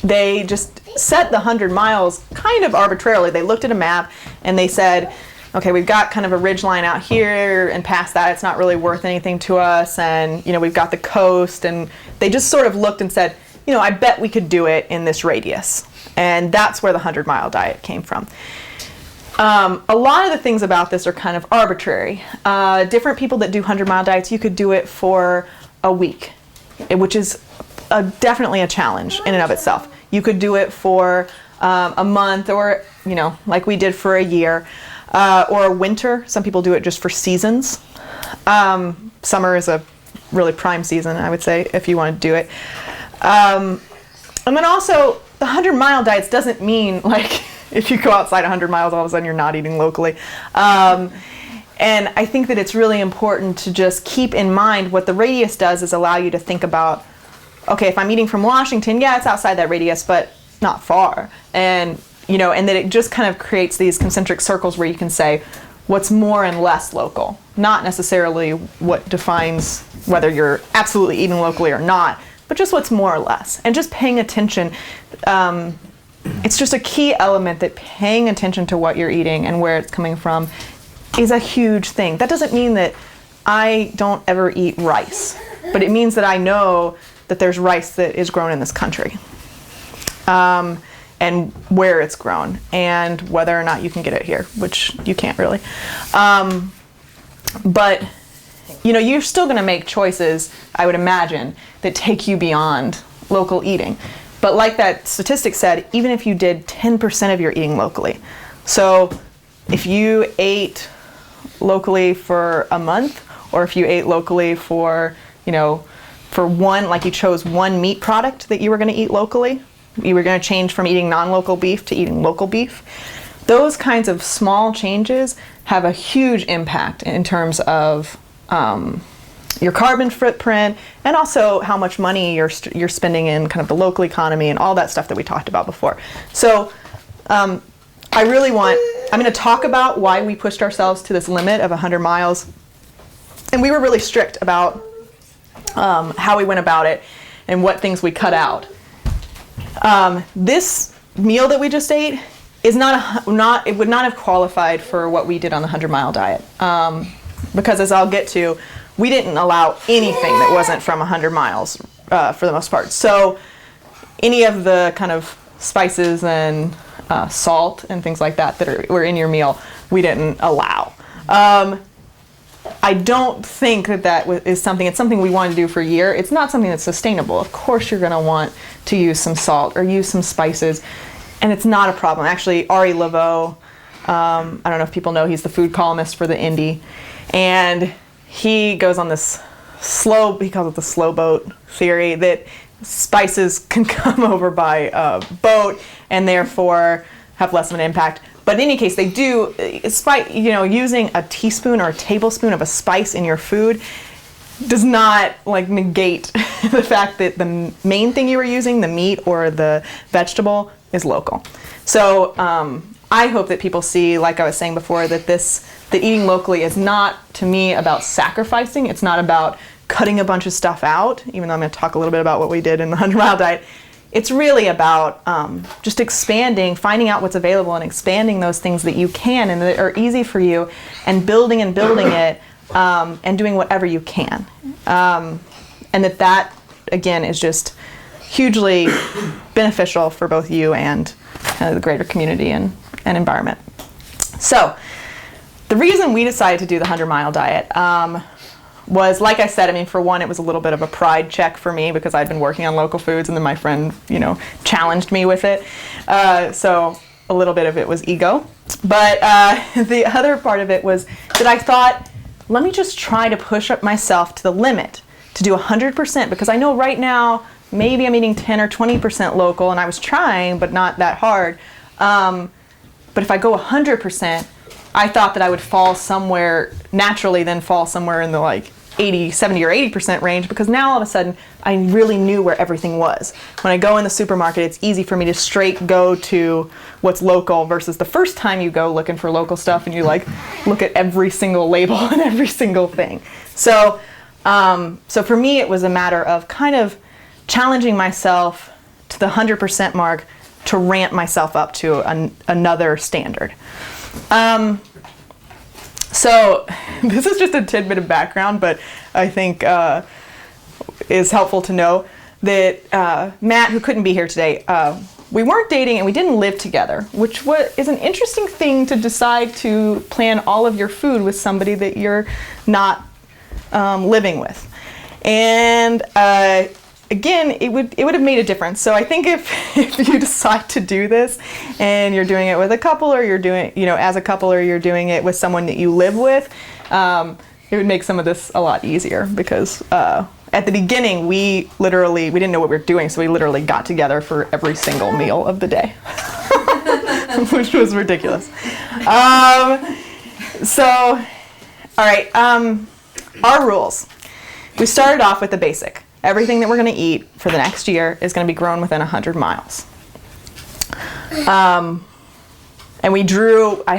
they just set the 100 miles kind of arbitrarily. They looked at a map and they said, okay, we've got kind of a ridge line out here, and past that it's not really worth anything to us, and we've got the coast, and they just sort of looked and said, I bet we could do it in this radius. And that's where the 100-mile diet came from. A lot of the things about this are kind of arbitrary. Different people that do 100-mile diets, you could do it for a week, which is definitely a challenge in and of itself. You could do it for a month, or, like we did for a year. Or a winter. Some people do it just for seasons. Summer is a really prime season, I would say, if you want to do it. And then also, the 100-mile diets doesn't mean, like, if you go outside 100 miles, all of a sudden you're not eating locally. And I think that it's really important to just keep in mind what the radius does is allow you to think about, okay, if I'm eating from Washington, yeah, it's outside that radius, but not far. And and that it just kind of creates these concentric circles where you can say what's more and less local, not necessarily what defines whether you're absolutely eating locally or not, but just what's more or less. And just paying attention, it's just a key element that paying attention to what you're eating and where it's coming from is a huge thing. That doesn't mean that I don't ever eat rice, but it means that I know that there's rice that is grown in this country. And where it's grown, and whether or not you can get it here, which you can't really. But, you're still gonna make choices, I would imagine, that take you beyond local eating. But like that statistic said, even if you did 10% of your eating locally. So if you ate locally for a month, or if you ate locally for, for one, like you chose one meat product that you were gonna eat locally, you were going to change from eating non-local beef to eating local beef. Those kinds of small changes have a huge impact in terms of your carbon footprint, and also how much money you're spending in kind of the local economy and all that stuff that we talked about before. So I'm going to talk about why we pushed ourselves to this limit of 100 miles. And we were really strict about how we went about it and what things we cut out. This meal that we just ate is it would not have qualified for what we did on the 100-mile diet. Because as I'll get to, we didn't allow anything that wasn't from 100 miles for the most part. So any of the kind of spices and salt and things like that were in your meal, we didn't allow. I don't think that is something, it's something we want to do for a year. It's not something that's sustainable. Of course you're going to want to use some salt or use some spices, and it's not a problem. Actually, Ari Laveau, I don't know if people know, he's the food columnist for the Indy, and he goes on this he calls it the slow boat theory, that spices can come over by boat and therefore have less of an impact. But in any case, they do, using a teaspoon or a tablespoon of a spice in your food does not negate the fact that the main thing you were using, the meat or the vegetable, is local. So I hope that people see, like I was saying before, that eating locally is not, to me, about sacrificing. It's not about cutting a bunch of stuff out, even though I'm going to talk a little bit about what we did in the 100-mile diet. It's really about just expanding, finding out what's available and expanding those things that you can and that are easy for you, and building it and doing whatever you can. And that, again, is just hugely beneficial for both you and the greater community and environment. So the reason we decided to do the 100-mile diet was, like I said, for one, it was a little bit of a pride check for me because I'd been working on local foods, and then my friend, challenged me with it. So a little bit of it was ego. But the other part of it was that I thought let me just try to push up myself to the limit to do 100%, because I know right now maybe I'm eating 10 or 20% local, and I was trying, but not that hard. But if I go 100%, I thought that I would fall somewhere, naturally then fall somewhere in the like 80, 70 or 80% range, because now all of a sudden I really knew where everything was. When I go in the supermarket, it's easy for me to straight go to what's local versus the first time you go looking for local stuff and you like look at every single label and every single thing. So for me, it was a matter of kind of challenging myself to the 100% mark to ramp myself up to another standard. So this is just a tidbit of background, but I think is helpful to know that Matt, who couldn't be here today, we weren't dating and we didn't live together, which is an interesting thing to decide to plan all of your food with somebody that you're not living with. And again, it would have made a difference. So I think if you decide to do this and you're doing it with a couple, or you're doing, as a couple, or you're doing it with someone that you live with, it would make some of this a lot easier, because at the beginning we didn't know what we were doing, so we literally got together for every single meal of the day, which was ridiculous. All right, our rules. We started off with the basic. Everything that we're going to eat for the next year is going to be grown within 100 miles. And we drew, I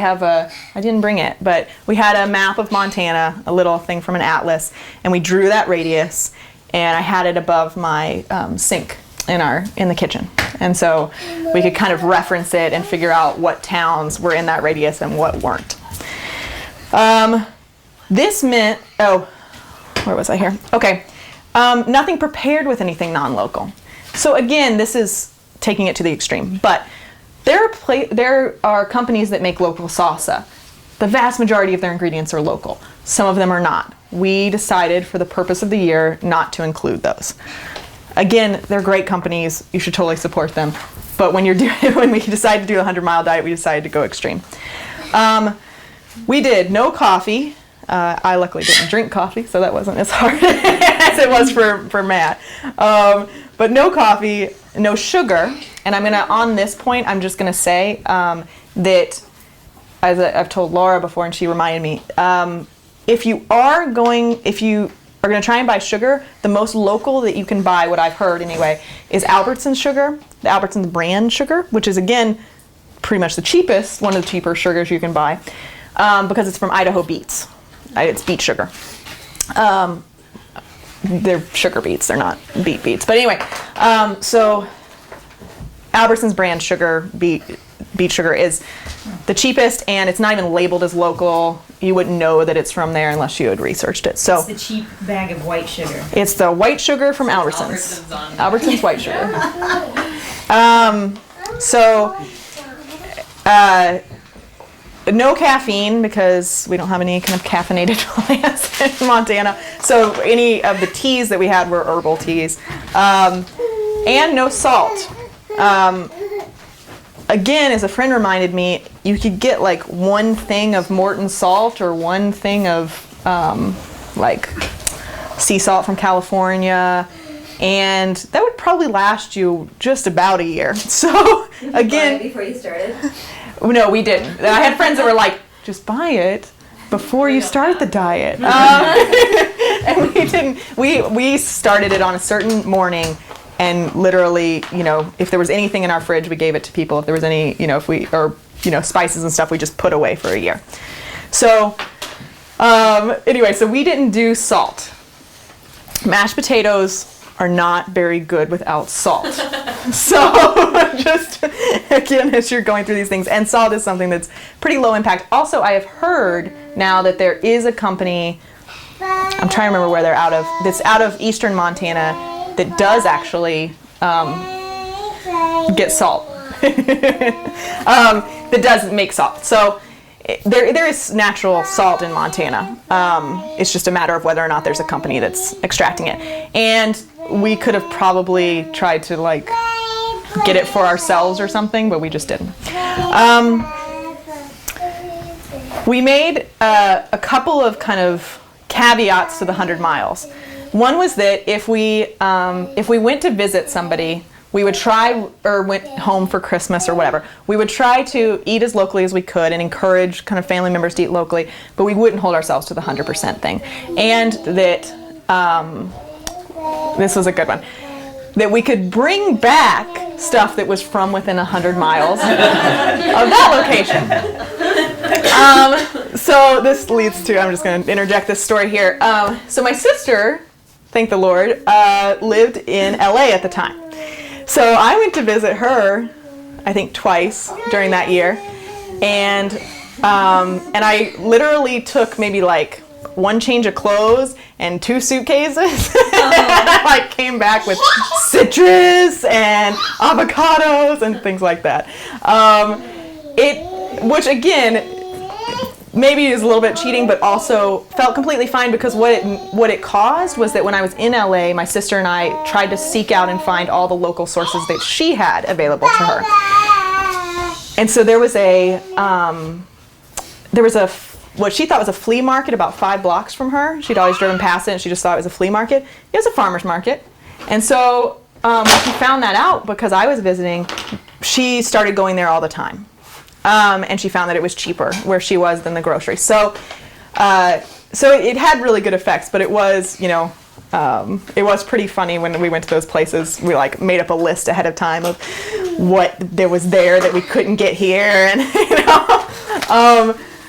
didn't bring it, but we had a map of Montana, a little thing from an atlas, and we drew that radius, and I had it above my sink in the kitchen. And so we could kind of reference it and figure out what towns were in that radius and what weren't. This meant, where was I here? Okay. Nothing prepared with anything non-local. So again, this is taking it to the extreme, but there are companies that make local salsa. The vast majority of their ingredients are local. Some of them are not. We decided for the purpose of the year not to include those. Again, they're great companies. You should totally support them. But when we decided to do a 100-mile diet, we decided to go extreme. We did no coffee. I luckily didn't drink coffee, so that wasn't as hard as it was for Matt. But no coffee, no sugar. And on this point, I'm just gonna say that, as I've told Laura before, and she reminded me, if you are gonna try and buy sugar, the most local that you can buy, what I've heard anyway, is Albertsons sugar, the Albertsons brand sugar, which is again pretty much the cheapest, one of the cheaper sugars you can buy, because it's from Idaho beets. It's beet sugar. They're sugar beets, they're not beets. But anyway, so Albertsons brand sugar, beet sugar, is the cheapest, and it's not even labeled as local. You wouldn't know that it's from there unless you had researched it. So
it's the cheap bag of white sugar.
It's the white sugar from Albertsons. Albertsons white sugar. No caffeine, because we don't have any kind of caffeinated plants in Montana. So any of the teas that we had were herbal teas. And no salt. Again, as a friend reminded me, you could get like one thing of Morton salt or one thing of like sea salt from California, and that would probably last you just about a year. So again,
before you started?
No, we didn't. I had friends that were like, just buy it before you start the diet. And we didn't. We started it on a certain morning, and literally, if there was anything in our fridge, we gave it to people. If there was any, spices and stuff, we just put away for a year. So anyway, so we didn't do salt. Mashed potatoes are not very good without salt. So just, again, as you're going through these things, and salt is something that's pretty low impact. Also, I have heard now that there is a company, I'm trying to remember where they're out of, that's out of eastern Montana that does actually get salt. That does make salt. So there is natural salt in Montana. It's just a matter of whether or not there's a company that's extracting it. And we could have probably tried to get it for ourselves or something, but we just didn't. We made a couple of kind of caveats to the 100 miles. One was that if we went to visit somebody, we would try, or went home for Christmas or whatever, we would try to eat as locally as we could and encourage kind of family members to eat locally, but we wouldn't hold ourselves to the 100% thing. And that, this was a good one, that we could bring back stuff that was from within 100 miles of that location. So this leads to, I'm just going to interject this story here. So my sister, thank the Lord, lived in LA at the time. So I went to visit her, I think twice during that year, and I literally took maybe like one change of clothes and 2 suitcases. I came back with citrus and avocados and things like that. Which again, maybe is a little bit cheating, but also felt completely fine, because what it caused was that when I was in LA, my sister and I tried to seek out and find all the local sources that she had available to her. And so there was what she thought was a flea market about 5 blocks from her. She'd always driven past it and she just thought it was a flea market. It was a farmer's market. And so when she found that out, because I was visiting, she started going there all the time. And she found that it was cheaper where she was than the grocery. So it had really good effects, but it was, it was pretty funny when we went to those places. We like made up a list ahead of time of what there was there that we couldn't get here, and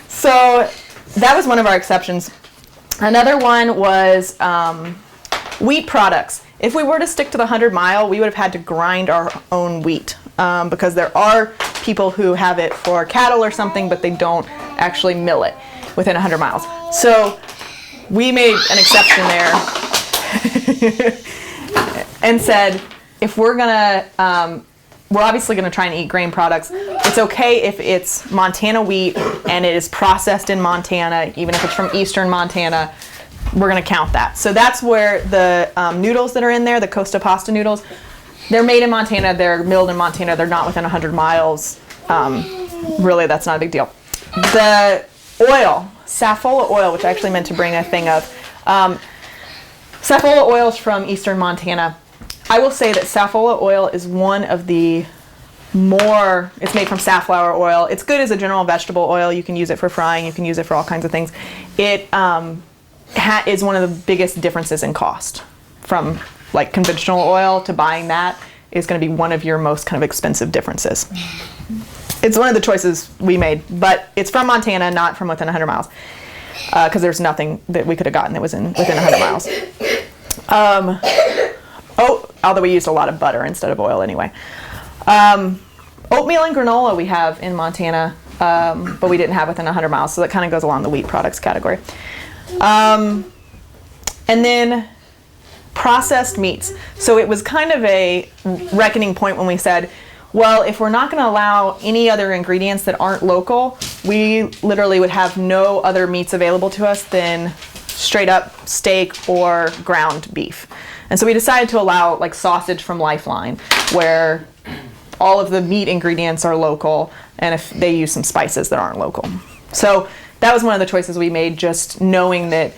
so that was one of our exceptions. Another one was wheat products. If we were to stick to the 100 mile, we would have had to grind our own wheat, because there are people who have it for cattle or something, but they don't actually mill it within 100 miles. So we made an exception there and said, if we're obviously gonna try and eat grain products, it's okay if it's Montana wheat and it is processed in Montana, even if it's from eastern Montana, we're gonna count that. So that's where the noodles that are in there, the Costa pasta noodles, they're made in Montana, they're milled in Montana, they're not within 100 miles. Really, that's not a big deal. The oil, safflower oil, which I actually meant to bring a thing of. Safflower oil is from eastern Montana. I will say that safflower oil is one of the it's made from safflower oil. It's good as a general vegetable oil. You can use it for frying, you can use it for all kinds of things. It is one of the biggest differences in cost from like conventional oil to buying that is going to be one of your most kind of expensive differences. It's one of the choices we made, but it's from Montana, not from within 100 miles, because there's nothing that we could have gotten that was within 100 miles. Although we used a lot of butter instead of oil anyway. Oatmeal and granola we have in Montana, but we didn't have within 100 miles, so that kind of goes along the wheat products category. And then processed meats. So it was kind of a reckoning point when we said, well, if we're not going to allow any other ingredients that aren't local, we literally would have no other meats available to us than straight up steak or ground beef. And so we decided to allow like sausage from Lifeline, where all of the meat ingredients are local, and if they use some spices that aren't local. So that was one of the choices we made, just knowing that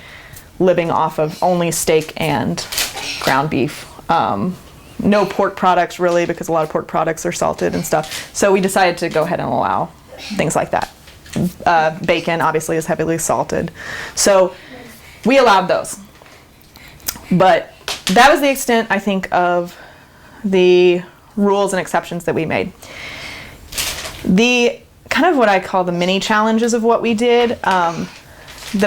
living off of only steak and ground beef. No pork products really, because a lot of pork products are salted and stuff. So we decided to go ahead and allow things like that. Bacon obviously is heavily salted. So we allowed those. But that was the extent, I think, of the rules and exceptions that we made. The kind of what I call the mini challenges of what we did, that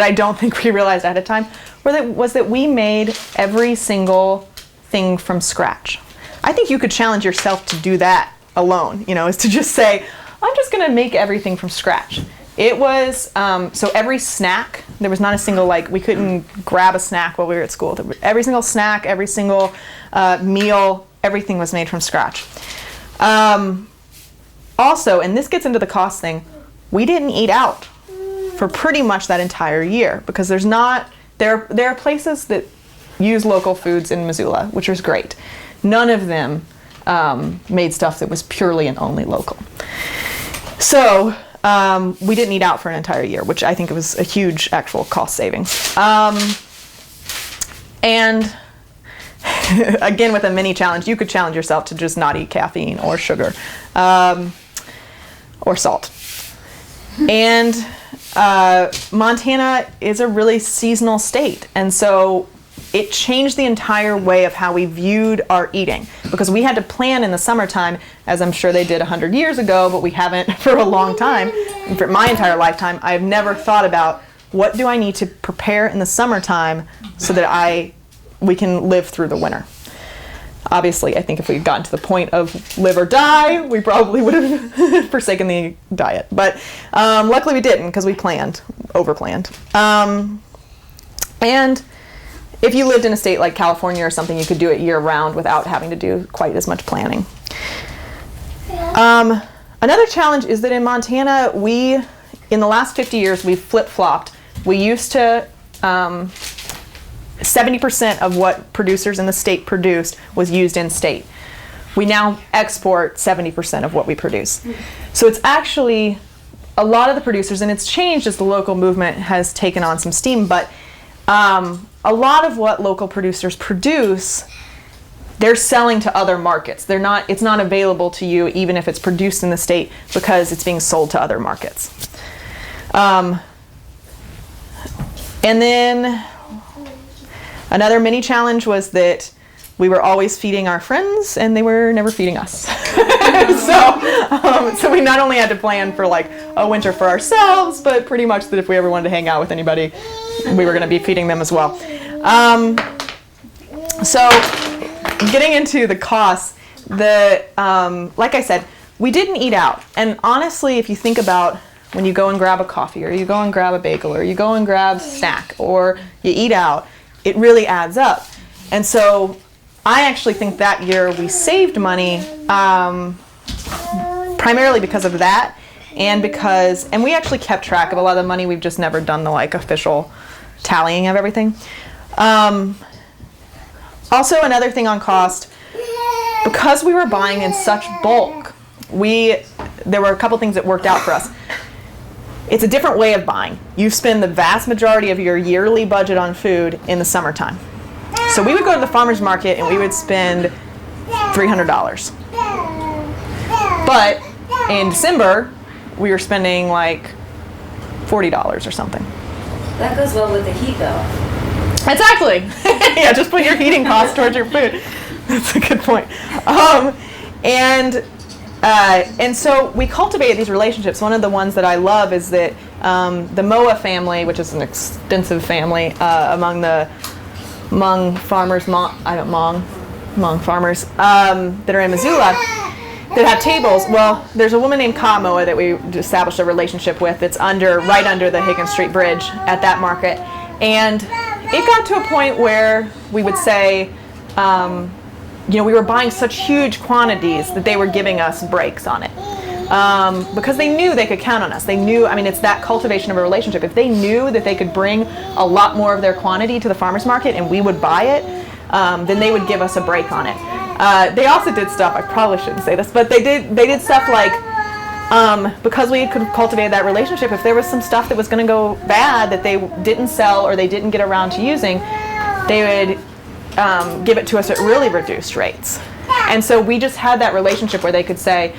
I don't think we realized ahead of time, was that we made every single thing from scratch. I think you could challenge yourself to do that alone, is to just say, I'm just gonna make everything from scratch. It was, so every snack, there was not a single, we couldn't grab a snack while we were at school. Every single snack, every single meal, everything was made from scratch. Also, and this gets into the cost thing, we didn't eat out for pretty much that entire year, because there are places that use local foods in Missoula, which is great. None of them made stuff that was purely and only local. So we didn't eat out for an entire year, which I think was a huge actual cost savings. And again, with a mini challenge, you could challenge yourself to just not eat caffeine or sugar or salt. And Montana is a really seasonal state, and so it changed the entire way of how we viewed our eating, because we had to plan in the summertime, as I'm sure they did 100 years ago, but we haven't for a long time. And for my entire lifetime, I've never thought about what do I need to prepare in the summertime so that we can live through the winter. Obviously, I think if we'd gotten to the point of live or die, we probably would have forsaken the diet. But luckily we didn't, because we over-planned. And if you lived in a state like California or something, you could do it year-round without having to do quite as much planning. Another challenge is that in Montana, in the last 50 years, we've flip-flopped. We used to 70% of what producers in the state produced was used in state. We now export 70% of what we produce. So it's actually a lot of the producers, and it's changed as the local movement has taken on some steam, but a lot of what local producers produce, they're selling to other markets. It's not available to you even if it's produced in the state, because it's being sold to other markets. And then another mini challenge was that we were always feeding our friends and they were never feeding us. So we not only had to plan for like a winter for ourselves, but pretty much that if we ever wanted to hang out with anybody, we were going to be feeding them as well. So getting into the costs, like I said, we didn't eat out. And honestly, if you think about when you go and grab a coffee, or you go and grab a bagel, or you go and grab a snack, or you eat out, it really adds up. And so I actually think that year we saved money primarily because of that, and we actually kept track of a lot of the money. We've just never done the like official tallying of everything. Also, another thing on cost, because we were buying in such bulk, there were a couple things that worked out for us. It's a different way of buying. You spend the vast majority of your yearly budget on food in the summertime. So we would go to the farmer's market and we would spend $300. But in December, we were spending like $40 or something.
That goes well with the heat, though.
Exactly. Yeah, just put your heating costs towards your food. That's a good point. And so we cultivated these relationships. One of the ones that I love is that the Moa family, which is an extensive family among Hmong farmers, Hmong farmers that are in Missoula, that have tables. Well, there's a woman named Ka Moa that we established a relationship with that's right under the Higgins Street Bridge at that market. And it got to a point where we would say, we were buying such huge quantities that they were giving us breaks on it. Because they knew they could count on us. They knew, it's that cultivation of a relationship. If they knew that they could bring a lot more of their quantity to the farmer's market and we would buy it, then they would give us a break on it. They also did stuff, I probably shouldn't say this, but they did stuff like, because we could cultivate that relationship, if there was some stuff that was going to go bad that they didn't sell or they didn't get around to using, they would give it to us at really reduced rates. And so we just had that relationship where they could say,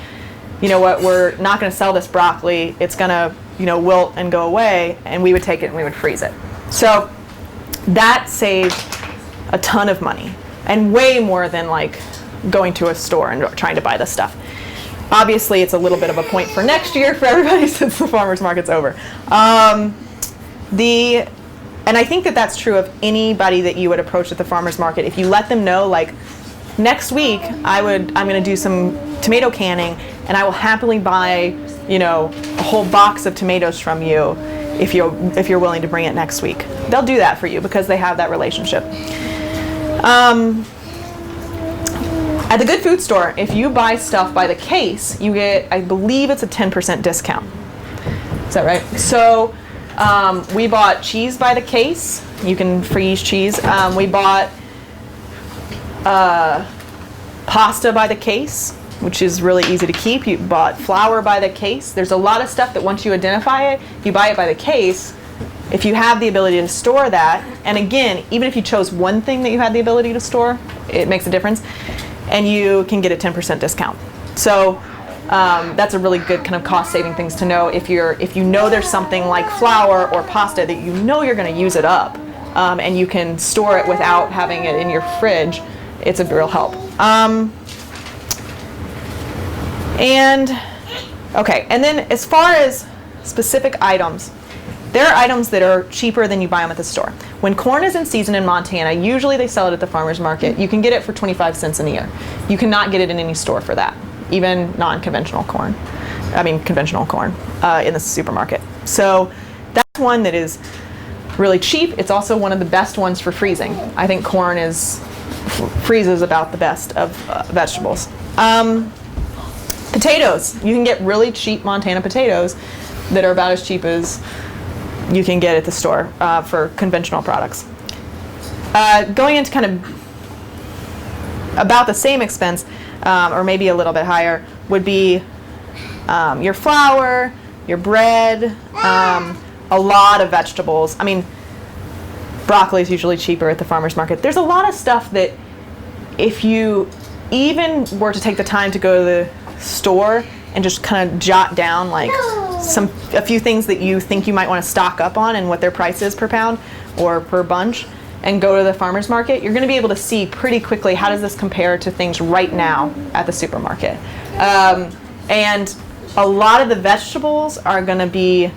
you know what, we're not going to sell this broccoli, it's going to wilt and go away, and we would take it and we would freeze it. So that saved a ton of money, and way more than like going to a store and trying to buy this stuff. Obviously, it's a little bit of a point for next year for everybody since the farmer's market's over. And I think that that's true of anybody that you would approach at the farmer's market. If you let them know, like, next week I'm going to do some tomato canning, and I will happily buy, a whole box of tomatoes from you if you're willing to bring it next week. They'll do that for you because they have that relationship. At the Good Food Store, if you buy stuff by the case, you get, I believe it's a 10% discount. Is that right? So we bought cheese by the case. You can freeze cheese. We bought pasta by the case. which is really easy to keep. You bought flour by the case. There's a lot of stuff that once you identify it, you buy it by the case. If you have the ability to store that, and again, even if you chose one thing that you had the ability to store, it makes a difference, and you can get a 10% discount. So that's a really good kind of cost-saving things to know. If you know there's something like flour or pasta that you know you're going to use it up, and you can store it without having it in your fridge, it's a real help. And then as far as specific items, there are items that are cheaper than you buy them at the store. When corn is in season in Montana, usually they sell it at the farmer's market. You can get it for 25 cents an ear. You cannot get it in any store for that, even non-conventional corn. Conventional corn in the supermarket. So that's one that is really cheap. It's also one of the best ones for freezing. I think corn freezes about the best of vegetables. Potatoes. You can get really cheap Montana potatoes that are about as cheap as you can get at the store for conventional products. Going into kind of about the same expense, or maybe a little bit higher, would be your flour, your bread, a lot of vegetables. Broccoli is usually cheaper at the farmer's market. There's a lot of stuff that if you even were to take the time to go to the store and just kind of jot down like a few things that you think you might want to stock up on and what their price is per pound or per bunch, and go to the farmer's market, you're going to be able to see pretty quickly how does this compare to things right now at the supermarket. And a lot of the vegetables are going to be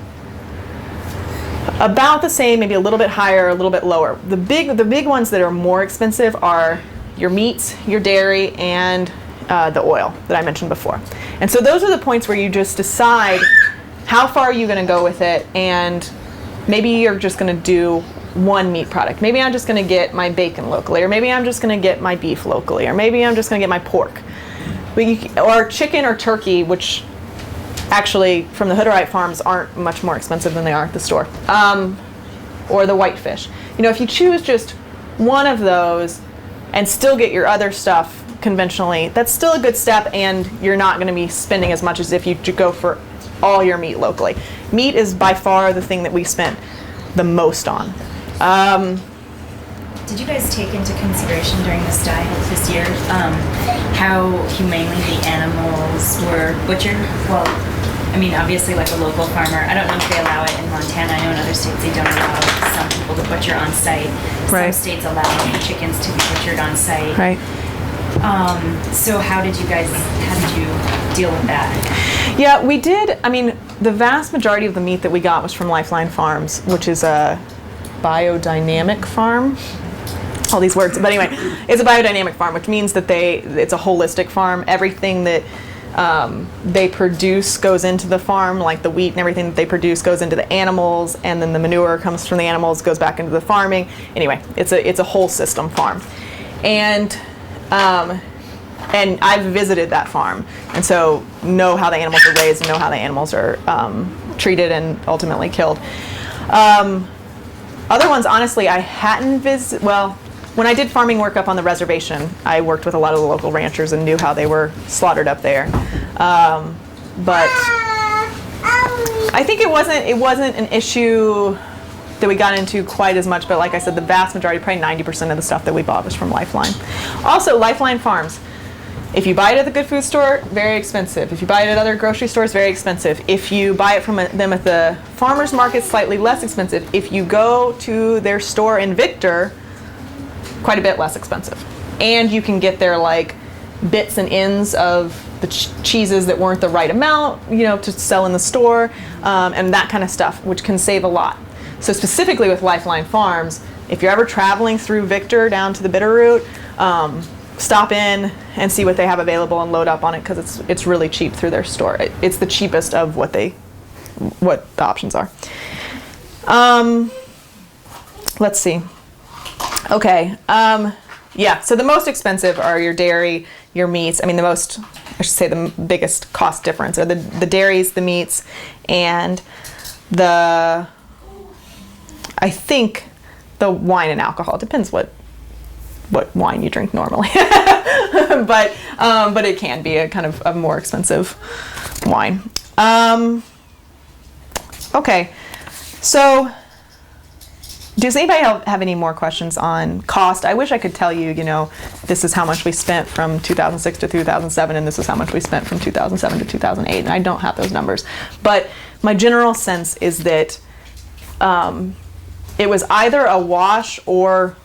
about the same, maybe a little bit higher, a little bit lower. The big ones that are more expensive are your meats, your dairy, and the oil that I mentioned before. And so those are the points where you just decide how far are you going to go with it, and maybe you're just going to do one meat product. Maybe I'm just going to get my bacon locally, or maybe I'm just going to get my beef locally, or maybe I'm just going to get my pork. Or chicken or turkey, which actually from the Hooterite farms aren't much more expensive than they are at the store. Or the whitefish. If you choose just one of those and still get your other stuff conventionally, that's still a good step, and you're not going to be spending as much as if you go for all your meat locally. Meat is by far the thing that we spent the most on.
Did you guys take into consideration during this diet this year how humanely the animals were butchered? Well, obviously like a local farmer, I don't know if they allow it in Montana. I know in other states they don't allow some people to butcher on site.
Right.
Some states allow chickens to be butchered on site.
Right.
So how did you deal with that?
Yeah, we did. The vast majority of the meat that we got was from Lifeline Farms, which is a biodynamic farm. All these words, but anyway, it's a biodynamic farm, which means that it's a holistic farm. Everything that they produce goes into the farm, like the wheat and everything that they produce goes into the animals, and then the manure comes from the animals, goes back into the farming. Anyway, it's a whole system farm, and I've visited that farm, and so know how the animals are raised and know how the animals are treated and ultimately killed. Other ones, honestly, I hadn't visited. Well, when I did farming work up on the reservation, I worked with a lot of the local ranchers and knew how they were slaughtered up there. But I think it wasn't an issue that we got into quite as much, but like I said, the vast majority, probably 90% of the stuff that we bought was from Lifeline. Also, Lifeline Farms. If you buy it at the Good Food Store, very expensive. If you buy it at other grocery stores, very expensive. If you buy it from them at the farmer's market, slightly less expensive. If you go to their store in Victor, quite a bit less expensive. And you can get their bits and ends of the cheeses that weren't the right amount, to sell in the store, and that kind of stuff, which can save a lot. So specifically with Lifeline Farms, if you're ever traveling through Victor down to the Bitterroot, stop in and see what they have available and load up on it, because it's really cheap through their store. It's the cheapest of what the options are. Let's see. Okay. So the most expensive are your dairy, your meats. The biggest cost difference are the dairies, the meats, and I think the wine and alcohol. Depends what what wine you drink normally. but it can be a kind of a more expensive wine. Okay, so does anybody have any more questions on cost? I wish I could tell you, this is how much we spent from 2006 to 2007, and this is how much we spent from 2007 to 2008, and I don't have those numbers. But my general sense is that it was either a wash or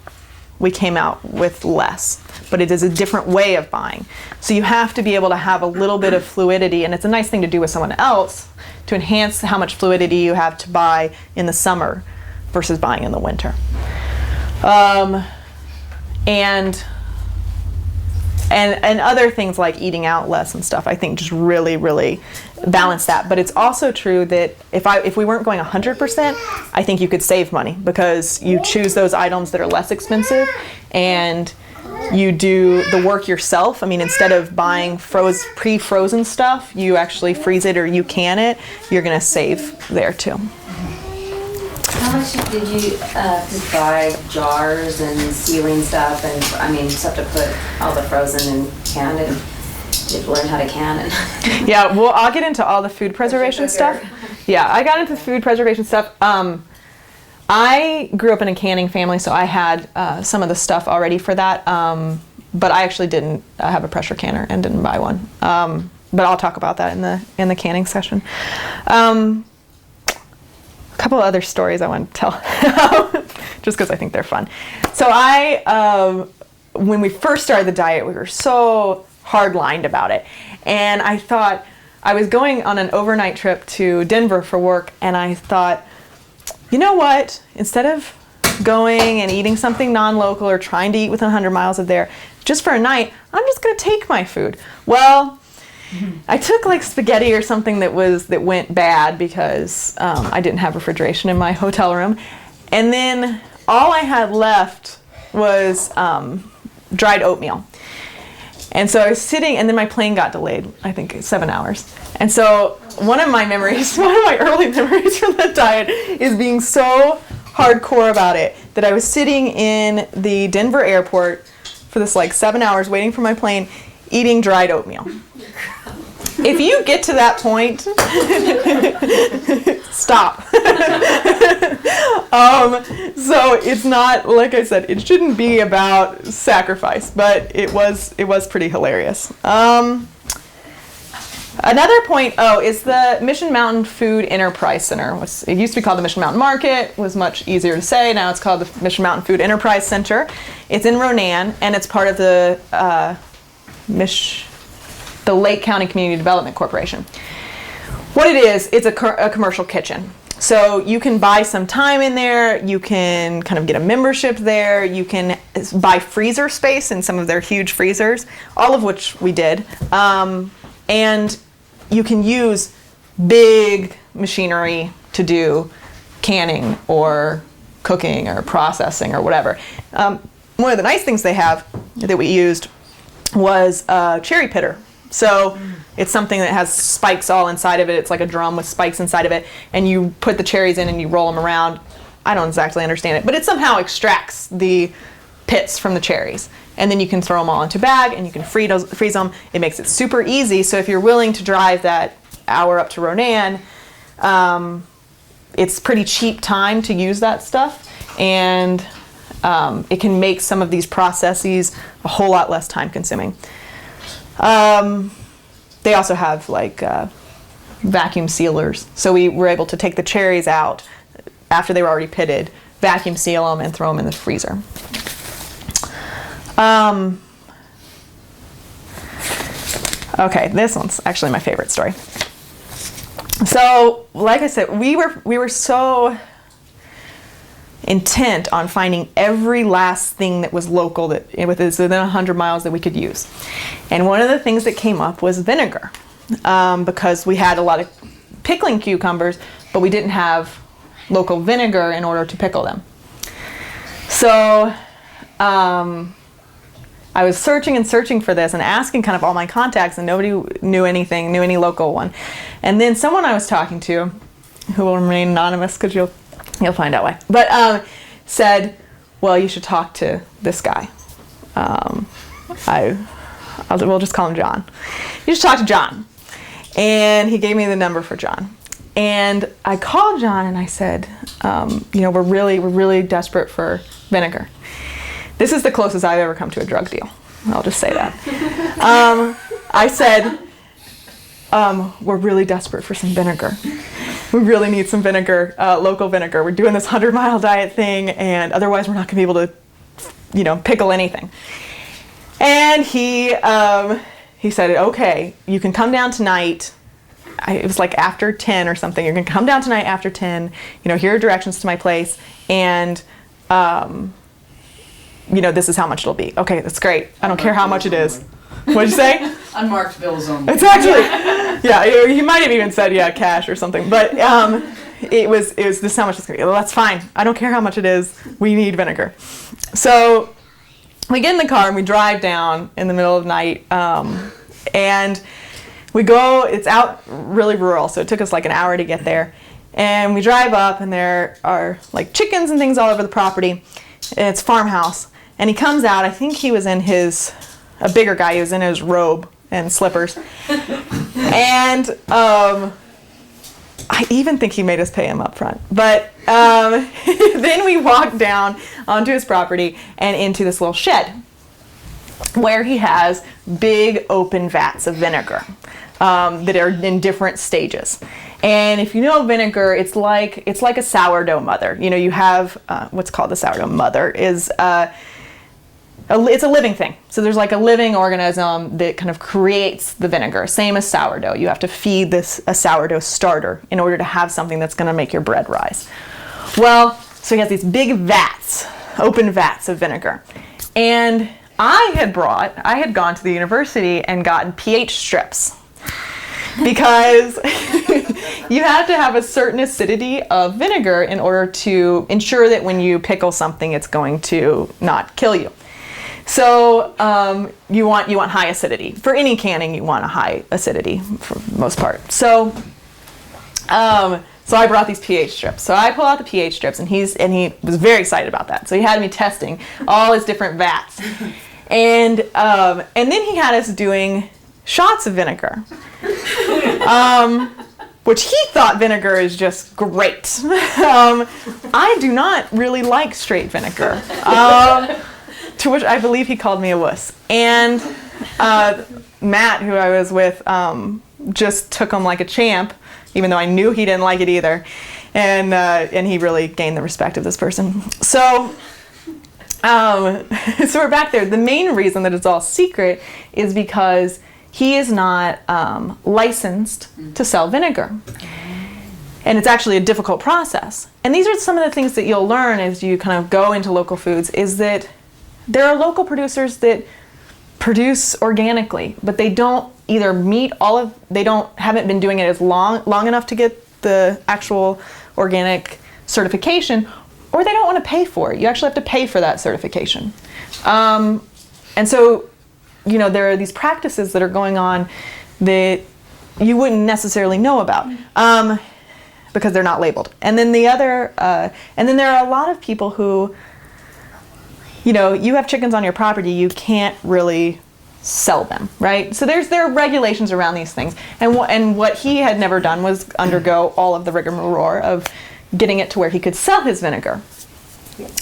we came out with less, but it is a different way of buying. So you have to be able to have a little bit of fluidity, and it's a nice thing to do with someone else to enhance how much fluidity you have to buy in the summer versus buying in the winter. And other things like eating out less and stuff, I think just really, really balance that. But it's also true that if we weren't going 100%, I think you could save money because you choose those items that are less expensive and you do the work yourself. I mean, instead of buying pre-frozen stuff, you actually freeze it or you can it. You're going to save there too.
How much did you buy jars and sealing stuff and stuff to put all the frozen and canned, and did you learn how to can it?
Yeah, well, I'll get into all the food preservation stuff. Yeah, I got into food preservation stuff. I grew up in a canning family, so I had some of the stuff already for that, but I actually didn't have a pressure canner and didn't buy one. But I'll talk about that in the canning session. A couple of other stories I want to tell, just because I think they're fun. So when we first started the diet, we were so hard-lined about it. And I thought, I was going on an overnight trip to Denver for work, and I thought, you know what? Instead of going and eating something non-local or trying to eat within 100 miles of there, just for a night, I'm just going to take my food. Well, I took like spaghetti or something that went bad because I didn't have refrigeration in my hotel room, and then all I had left was dried oatmeal. And so I was sitting, and then my plane got delayed, I think 7 hours. And so one of my early memories from the diet is being so hardcore about it that I was sitting in the Denver airport for this 7 hours waiting for my plane, eating dried oatmeal. If you get to that point, stop. So it's not, like I said, it shouldn't be about sacrifice, but it was pretty hilarious. Another point, is the Mission Mountain Food Enterprise Center. It used to be called the Mission Mountain Market. It was much easier to say. Now it's called the Mission Mountain Food Enterprise Center. It's in Ronan, and it's part of the Lake County Community Development Corporation. What it is, it's a commercial kitchen. So you can buy some time in there, you can kind of get a membership there, you can buy freezer space in some of their huge freezers, all of which we did. And you can use big machinery to do canning or cooking or processing or whatever. One of the nice things they have that we used was a cherry pitter. So it's something that has spikes all inside of it. It's like a drum with spikes inside of it, and you put the cherries in and you roll them around. I don't exactly understand it, but it somehow extracts the pits from the cherries, and then you can throw them all into a bag and you can freeze them. It makes it super easy. So if you're willing to drive that hour up to Ronan, it's pretty cheap time to use that stuff, and it can make some of these processes a whole lot less time consuming. They also have vacuum sealers. So we were able to take the cherries out after they were already pitted, vacuum seal them, and throw them in the freezer. Okay, this one's actually my favorite story. So, like I said, we were so intent on finding every last thing that was local that within 100 miles that we could use. And one of the things that came up was vinegar, because we had a lot of pickling cucumbers, but we didn't have local vinegar in order to pickle them. So I was searching for this and asking kind of all my contacts, and nobody knew any local one. And then someone I was talking to, who will remain anonymous because you'll find out why, but said, well, you should talk to this guy. we'll just call him John. You just talk to John. And he gave me the number for John. And I called John and I said, we're really desperate for vinegar. This is the closest I've ever come to a drug deal. I'll just say that. I said, we're really desperate for some vinegar. We really need some vinegar, local vinegar. We're doing this 100-mile diet thing, and otherwise we're not going to be able to, pickle anything. And he said, okay, you can come down tonight. It was like after 10 or something. You're going to come down tonight after 10. Here are directions to my place, and this is how much it'll be. Okay, that's great. I don't care how much it is. What'd you say?
Unmarked bills only.
It's actually, yeah, he might have even said, yeah, cash or something. But it was this is how much it's going to be. Well, that's fine. I don't care how much it is. We need vinegar. So we get in the car and we drive down in the middle of the night. And we go, it's out really rural, so it took us like an hour to get there. And we drive up and there are like chickens and things all over the property. And it's farmhouse. And he comes out, I think he was in a bigger guy, he was in his robe and slippers. And I even think he made us pay him up front. But then we walked down onto his property and into this little shed where he has big open vats of vinegar that are in different stages. And if you know vinegar, it's like a sourdough mother. You have what's called the sourdough mother is it's a living thing. So there's like a living organism that kind of creates the vinegar. Same as sourdough. You have to feed this a sourdough starter in order to have something that's going to make your bread rise. Well, so he has these big vats, open vats of vinegar. And I had gone to the university and gotten pH strips. Because you have to have a certain acidity of vinegar in order to ensure that when you pickle something, it's going to not kill you. So you want high acidity. For any canning, you want a high acidity for the most part. So I brought these pH strips. So I pull out the pH strips, and he was very excited about that. So he had me testing all his different vats, and then he had us doing shots of vinegar, which he thought vinegar is just great. I do not really like straight vinegar. To which I believe he called me a wuss. And Matt, who I was with, just took him like a champ, even though I knew he didn't like it either. And he really gained the respect of this person. So we're back there. The main reason that it's all secret is because he is not licensed to sell vinegar. And it's actually a difficult process. And these are some of the things that you'll learn as you kind of go into local foods, is that there are local producers that produce organically, but they don't either meet haven't been doing it as long enough to get the actual organic certification, or they don't want to pay for it. You actually have to pay for that certification. And so, there are these practices that are going on that you wouldn't necessarily know about because they're not labeled. And then there are a lot of people who, you have chickens on your property, you can't really sell them, right? So there are regulations around these things. And what he had never done was undergo all of the rigmarole of getting it to where he could sell his vinegar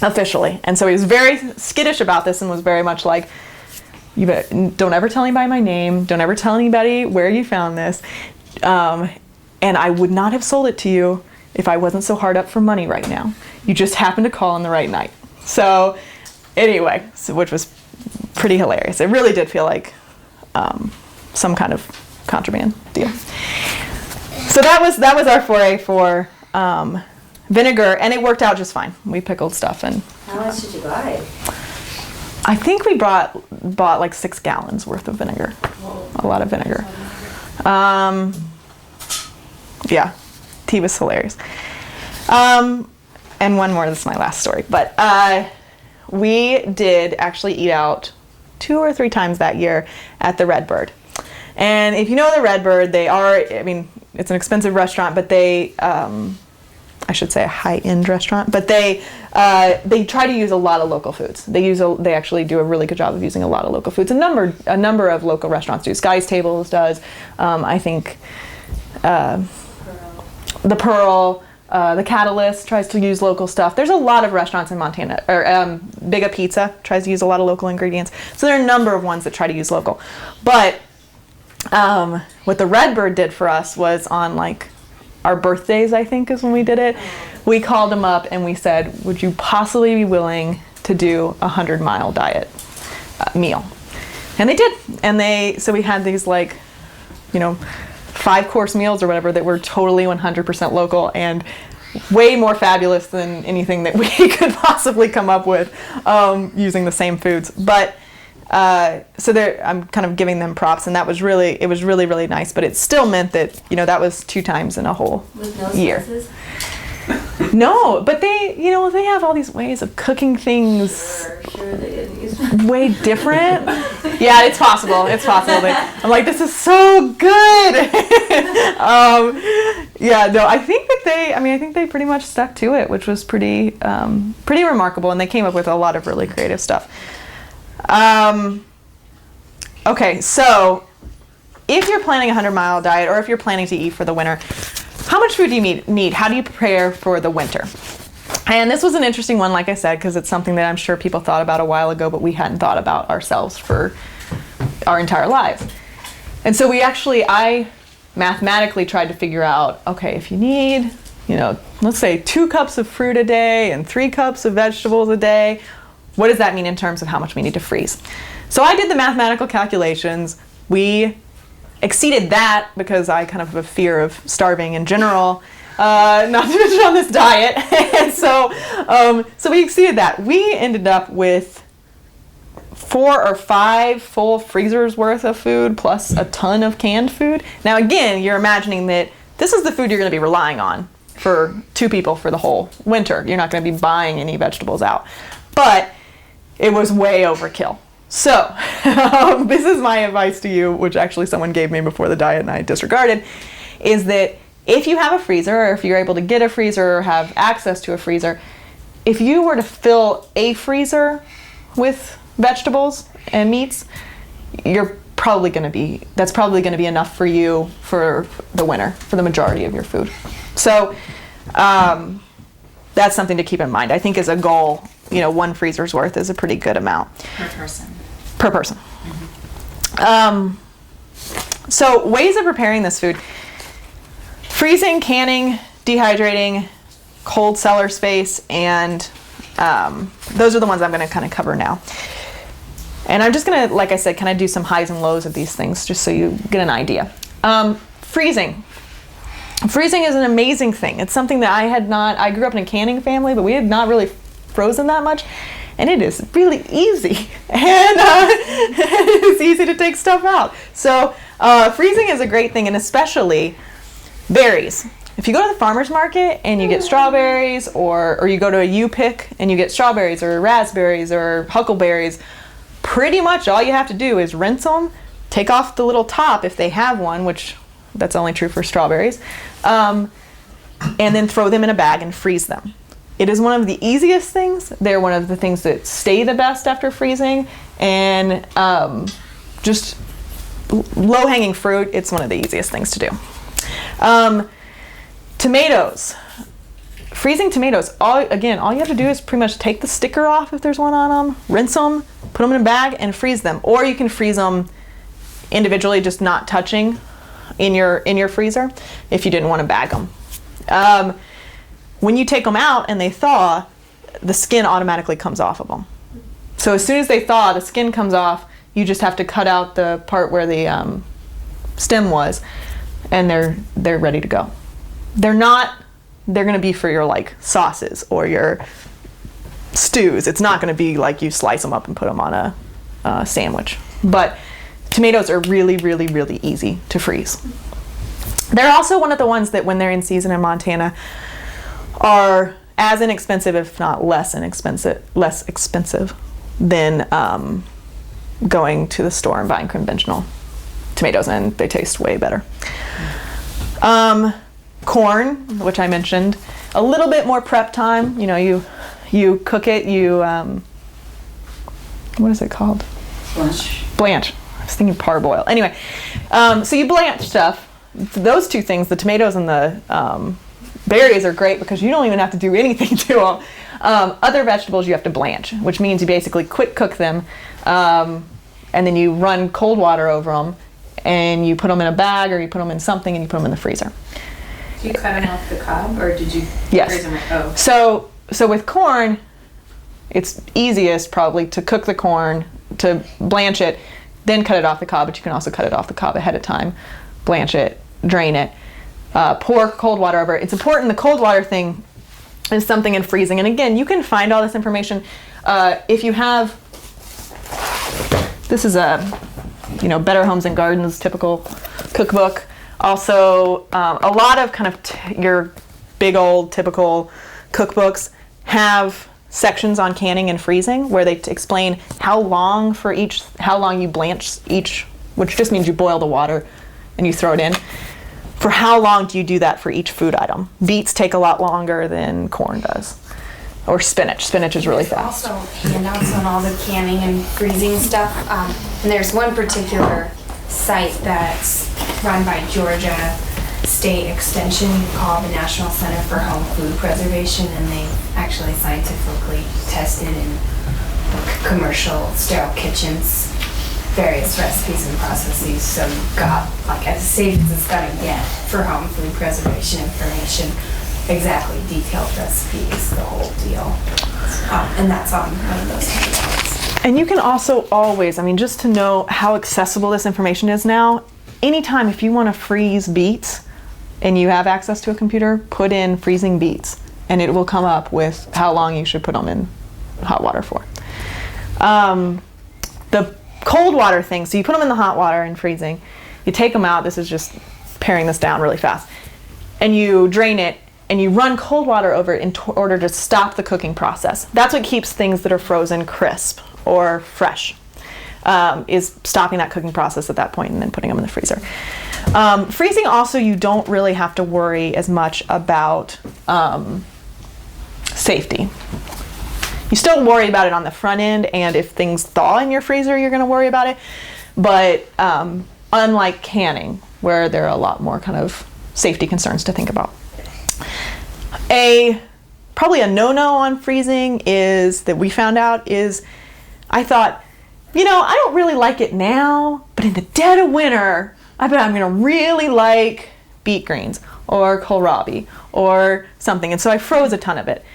officially. And so he was very skittish about this and was very much like, don't ever tell anybody my name, don't ever tell anybody where you found this. And I would not have sold it to you if I wasn't so hard up for money right now. You just happened to call on the right night. So anyway, which was pretty hilarious. It really did feel like some kind of contraband deal. So that was our foray for vinegar, and it worked out just fine. We pickled stuff. And
how much did you buy?
I think we bought like 6 gallons worth of vinegar. A lot of vinegar. Yeah, he was hilarious. And one more, this is my last story. But we did actually eat out 2 or 3 times that year at the Redbird. And if you know the Redbird, it's an expensive restaurant, but they I should say a high-end restaurant, but they try to use a lot of local foods. They actually do a really good job of using a lot of local foods. A number of local restaurants do. Sky's Tables does. I think the Pearl, the Catalyst tries to use local stuff. There's a lot of restaurants in Montana, or Bigga Pizza tries to use a lot of local ingredients. So there are a number of ones that try to use local. But what the Redbird did for us was on like our birthdays, I think is when we did it. We called them up and we said, would you possibly be willing to do a 100-mile diet meal? And they did. And so we had these like, 5-course meals or whatever that were totally 100% local and way more fabulous than anything that we could possibly come up with using the same foods. But so I'm kind of giving them props, and it was really, really nice. But it still meant that that was 2 times in a whole year.
Spices?
No, but they have all these ways of cooking things.
Sure they didn't use
way different. Yeah, it's possible. I'm like, this is so good. Yeah, no, I think they pretty much stuck to it, which was pretty remarkable, and they came up with a lot of really creative stuff. Okay, so if you're planning a 100-mile diet, or if you're planning to eat for the winter, how much food do you need? How do you prepare for the winter? And this was an interesting one, like I said, because it's something that I'm sure people thought about a while ago, but we hadn't thought about ourselves for our entire lives. And so I mathematically tried to figure out, okay, if you need, let's say 2 cups of fruit a day and 3 cups of vegetables a day, what does that mean in terms of how much we need to freeze? So I did the mathematical calculations. We exceeded that because I kind of have a fear of starving in general, not to mention on this diet. And so we exceeded that. We ended up with 4 or 5 full freezers worth of food plus a ton of canned food. Now again, you're imagining that this is the food you're going to be relying on for 2 people for the whole winter. You're not going to be buying any vegetables out. But it was way overkill. So this is my advice to you, which actually someone gave me before the diet and I disregarded, is that if you have a freezer, or if you're able to get a freezer or have access to a freezer, if you were to fill a freezer with vegetables and meats, that's probably going to be enough for you for the winter, for the majority of your food. So that's something to keep in mind. I think as a goal, 1 freezer's worth is a pretty good amount. Per person. Mm-hmm. So ways of preparing this food: freezing, canning, dehydrating, cold cellar space, and those are the ones I'm going to kind of cover now. And I'm just going to, like I said, kind of do some highs and lows of these things just so you get an idea. Freezing. Freezing is an amazing thing. It's something that I grew up in a canning family, but we had not really frozen that much. And it is really easy, and it's easy to take stuff out. So freezing is a great thing, and especially berries. If you go to the farmer's market and you get strawberries, or you go to a U-Pick and you get strawberries or raspberries or huckleberries, pretty much all you have to do is rinse them, take off the little top if they have one, which that's only true for strawberries, and then throw them in a bag and freeze them. It is one of the easiest things. They're one of the things that stay the best after freezing, and just low-hanging fruit, it's one of the easiest things to do. Tomatoes. Freezing tomatoes, all you have to do is pretty much take the sticker off if there's one on them, rinse them, put them in a bag, and freeze them. Or you can freeze them individually, just not touching in your freezer if you didn't want to bag them. When you take them out and they thaw, the skin automatically comes off of them. So as soon as they thaw, the skin comes off. You just have to cut out the part where the stem was, and they're ready to go. They're going to be for your like sauces or your stews. It's not going to be like you slice them up and put them on a sandwich. But tomatoes are really, really, really easy to freeze. They're also one of the ones that when they're in season in Montana are as inexpensive, if not less expensive than going to the store and buying conventional tomatoes, and they taste way better. corn, which I mentioned, a little bit more prep time. You know, you cook it, what is it called? Blanch. I was thinking parboil. Anyway, so you blanch stuff. Those two things, the tomatoes and the berries, are great because you don't even have to do anything to them. Other vegetables you have to blanch, which means you basically quick cook them, and then you run cold water over them, and you put them in a bag or you put them in something and you put them in the freezer.
Do you cut them off the cob, or did you
Yes.
freeze them? Oh.
So with corn, it's easiest probably to cook the corn, to blanch it, then cut it off the cob, but you can also cut it off the cob ahead of time, blanch it, drain it, pour cold water over it. It's important, the cold water thing is something in freezing. And again, you can find all this information. If you have, this is a, Better Homes and Gardens typical cookbook. Also, a lot of kind of your big old typical cookbooks have sections on canning and freezing where they explain how long you blanch each, which just means you boil the water and you throw it in. For how long do you do that for each food item? Beets take a lot longer than corn does. Or spinach. Spinach is really fast.
There's also handouts on all the canning and freezing stuff. And there's one particular site that's run by Georgia State Extension called the National Center for Home Food Preservation, and they've actually scientifically tested in commercial sterile kitchens various recipes and processes, so you've got like as safe as it's gonna get for home food preservation information, exactly detailed recipes, the whole deal. And that's on one of those handouts.
And you can also always, just to know how accessible this information is now, anytime if you want to freeze beets and you have access to a computer, put in freezing beets and it will come up with how long you should put them in hot water for. The cold water thing, so you put them in the hot water and freezing, you take them out, this is just paring this down really fast, and you drain it and you run cold water over it in order to stop the cooking process. That's what keeps things that are frozen crisp or fresh, is stopping that cooking process at that point and then putting them in the freezer. Freezing also, you don't really have to worry as much about safety. You still worry about it on the front end, and if things thaw in your freezer, you're going to worry about it. But unlike canning, where there are a lot more kind of safety concerns to think about. Probably a no-no on freezing is that we found out is, I thought, I don't really like it now, but in the dead of winter, I bet I'm going to really like beet greens or kohlrabi or something. And so I froze a ton of it.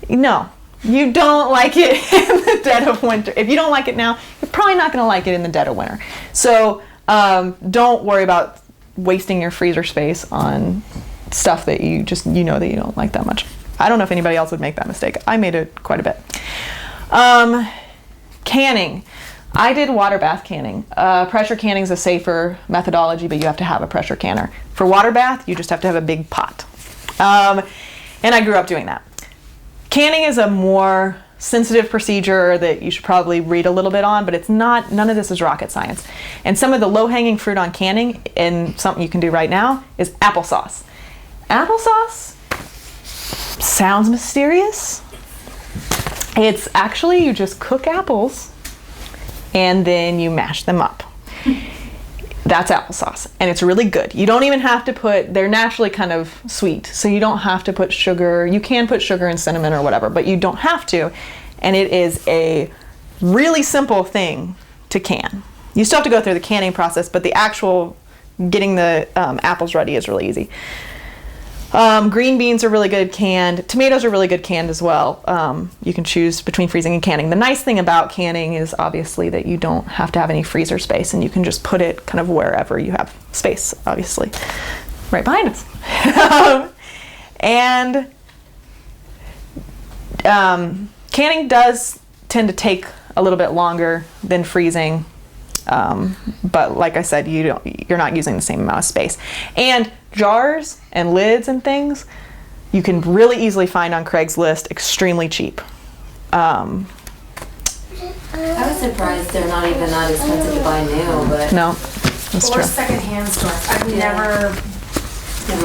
No. You don't like it in the dead of winter. If you don't like it now, you're probably not going to like it in the dead of winter. So don't worry about wasting your freezer space on stuff that you just, that you don't like that much. I don't know if anybody else would make that mistake. I made it quite a bit. Canning. I did water bath canning. Pressure canning is a safer methodology, but you have to have a pressure canner. For water bath, you just have to have a big pot. And I grew up doing that. Canning is a more sensitive procedure that you should probably read a little bit on, but none of this is rocket science. And some of the low-hanging fruit on canning, and something you can do right now, is applesauce. Applesauce sounds mysterious. It's actually, you just cook apples and then you mash them up. That's applesauce, and it's really good. You don't even have to they're naturally kind of sweet, so you don't have to put sugar. You can put sugar and cinnamon or whatever, but you don't have to, and it is a really simple thing to can. You still have to go through the canning process, but the actual getting the apples ready is really easy. Green beans are really good canned. Tomatoes are really good canned as well. You can choose between freezing and canning. The nice thing about canning is obviously that you don't have to have any freezer space, and you can just put it kind of wherever you have space, obviously. Right behind us. Canning does tend to take a little bit longer than freezing. But like I said, you're not using the same amount of space. And jars and lids and things, you can really easily find on Craigslist extremely cheap.
I was surprised they're not even that expensive to buy new, but
no, that's true.
Or secondhand stores. I've never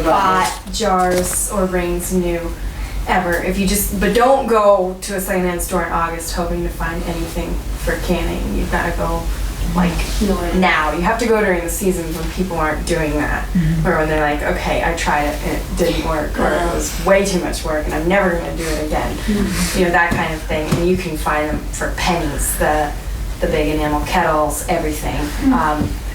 bought jars or rings new ever. If you but don't go to a secondhand store in August hoping to find anything for canning. You've got to go like now. You have to go during the seasons when people aren't doing that, or when they're like, okay, I tried it and it didn't work, or it was way too much work and I'm never going to do it again. You know, that kind of thing. And you can find them for pennies. The big enamel kettles, everything.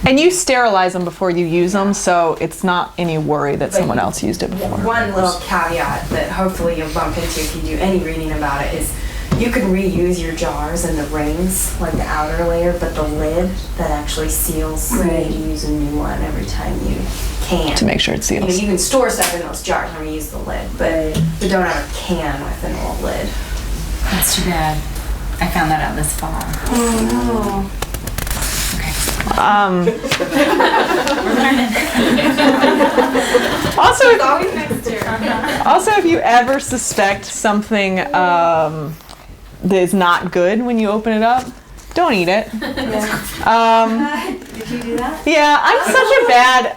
And you sterilize them before you use them, so it's not any worry that someone else used it before.
One little caveat that hopefully you'll bump into if you do any reading about it is you can reuse your jars and the rings, like the outer layer, but the lid that actually seals, you need to use a new one every time you can.
To make sure it seals.
You can store stuff in those jars and reuse the lid, but don't ever can with an old lid.
That's too bad. I found that out this fall.
Oh no.
Also,
it's always next year.
Also, if you ever suspect something that is not good when you open it up, don't eat it.
Did you do that?
Yeah,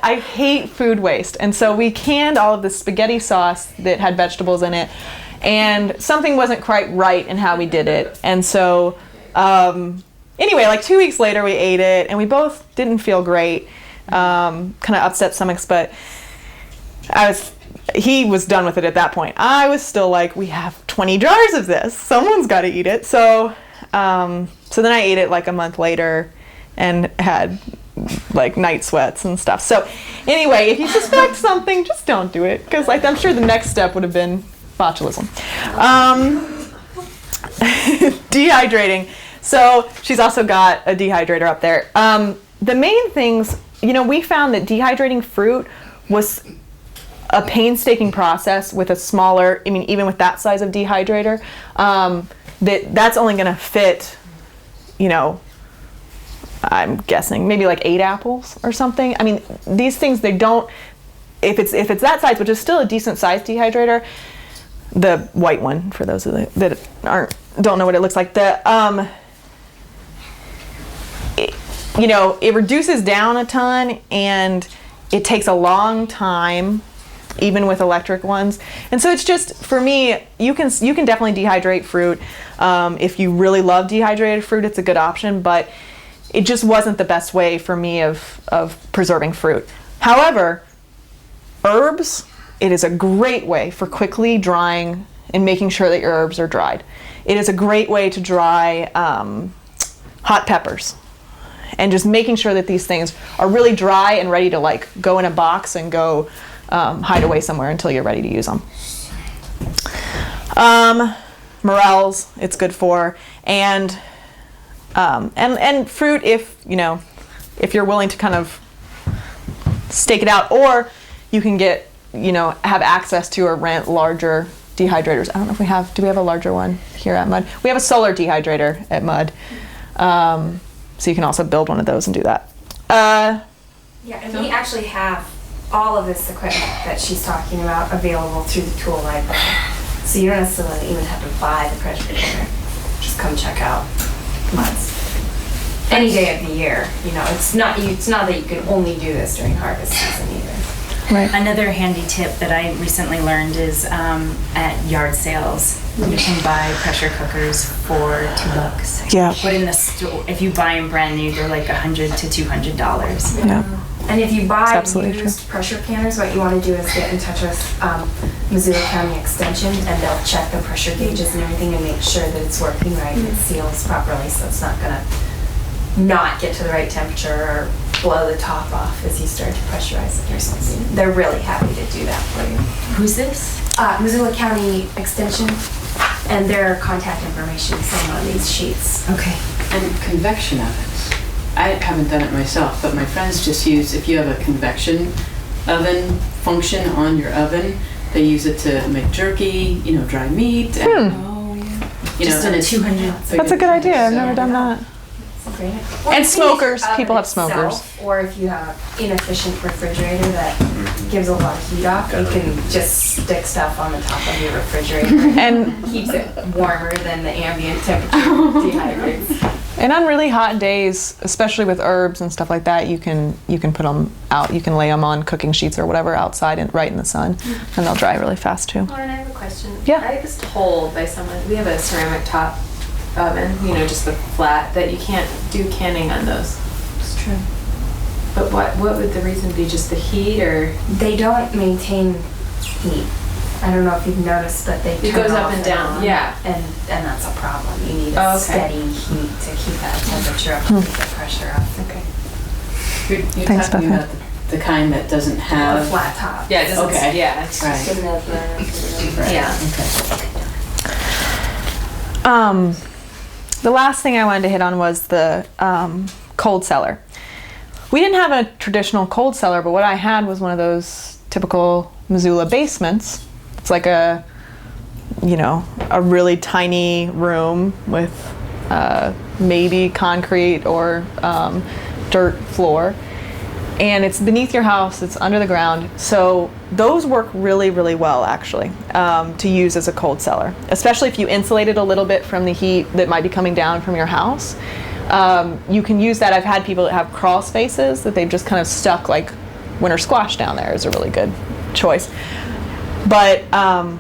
I hate food waste. And so we canned all of the spaghetti sauce that had vegetables in it. And something wasn't quite right in how we did it. And so, anyway, like 2 weeks later we ate it and we both didn't feel great. Kind of upset stomachs, but he was done with it at that point. I was still like, we have 20 jars of this. Someone's got to eat it. So then I ate it like a month later and had like night sweats and stuff. So anyway, if you suspect something, just don't do it. Because like I'm sure the next step would have been botulism. Dehydrating. So she's also got a dehydrator up there. The main things, we found that dehydrating fruit was a painstaking process with a smaller, even with that size of dehydrator, that's only going to fit, I'm guessing maybe like 8 apples or something. These things, they don't, if it's that size, which is still a decent sized dehydrator, the white one, for those of that don't know what it looks like, it reduces down a ton and it takes a long time, even with electric ones. And so it's just, for me, you can definitely dehydrate fruit. If you really love dehydrated fruit, it's a good option, but it just wasn't the best way for me of preserving fruit. However, herbs, it is a great way for quickly drying and making sure that your herbs are dried. It is a great way to dry hot peppers. And just making sure that these things are really dry and ready to like go in a box and go hide away somewhere until you're ready to use them. Morels, it's good for, and fruit if you're willing to kind of stake it out, or you can get have access to or rent larger dehydrators. I don't know if do we have a larger one here at Mud? We have a solar dehydrator at Mud. So you can also build one of those and do that.
Yeah, and we actually have all of this equipment that she's talking about available through the tool library. So you don't necessarily even have to buy the pressure cooker. Just come check out Mud's. Any day of the year, it's not that you can only do this during harvest season either.
Right. Another handy tip that I recently learned is at yard sales, you can buy pressure cookers for $2.
Yeah.
But in the store, if you buy them brand new, they're like $100 to $200.
Yeah.
And if you buy
used
true. Pressure canners, what you want to do is get in touch with Missoula County Extension, and they'll check the pressure gauges and everything and make sure that it's working right and it seals properly, so it's not going to not get to the right temperature or blow the top off as you start to pressurize it or something. They're really happy to do that for you.
Who's this?
Missoula County Extension, and their contact information is on these sheets.
Okay.
And convection ovens. I haven't done it myself, but my friends just use, if you have a convection oven function on your oven, they use it to make jerky, dry meat. And,
Just
and
a
it's
200.
That's a good idea. I've never done that.
Great.
And smokers. People have smokers.
Or if you have an inefficient refrigerator that gives a lot of heat off, you can just stick stuff on the top of your refrigerator
and
keeps it warmer than the ambient temperature dehydrates.
And on really hot days, especially with herbs and stuff like that, you can put them out. You can lay them on cooking sheets or whatever outside and right in the sun, and they'll dry really fast too.
Lauren, I have a question.
Yeah.
I was told by someone, we have a ceramic top oven, just the flat, that you can't do canning on those.
It's true.
But what would the reason be? Just the heat, or?
They don't maintain heat. I don't know if you've noticed, but they
It
turn
goes up
off
and down,
on,
yeah.
and that's a problem. You need a
Oh, okay.
steady heat to keep that temperature up, to keep the pressure up.
Okay.
You're
Thanks,
talking
Beth.
about the kind that doesn't have...
A flat top.
Yeah, it doesn't.
Okay.
Yeah. It's
Right.
Didn't have,
Right.
Yeah.
Okay.
The last thing I wanted to hit on was the cold cellar. We didn't have a traditional cold cellar, but what I had was one of those typical Missoula basements. It's like a really tiny room with maybe concrete or dirt floor. And it's beneath your house, it's under the ground. So those work really, really well actually to use as a cold cellar, especially if you insulate it a little bit from the heat that might be coming down from your house. You can use that. I've had people that have crawl spaces that they've just kind of stuck like winter squash down there is a really good choice. But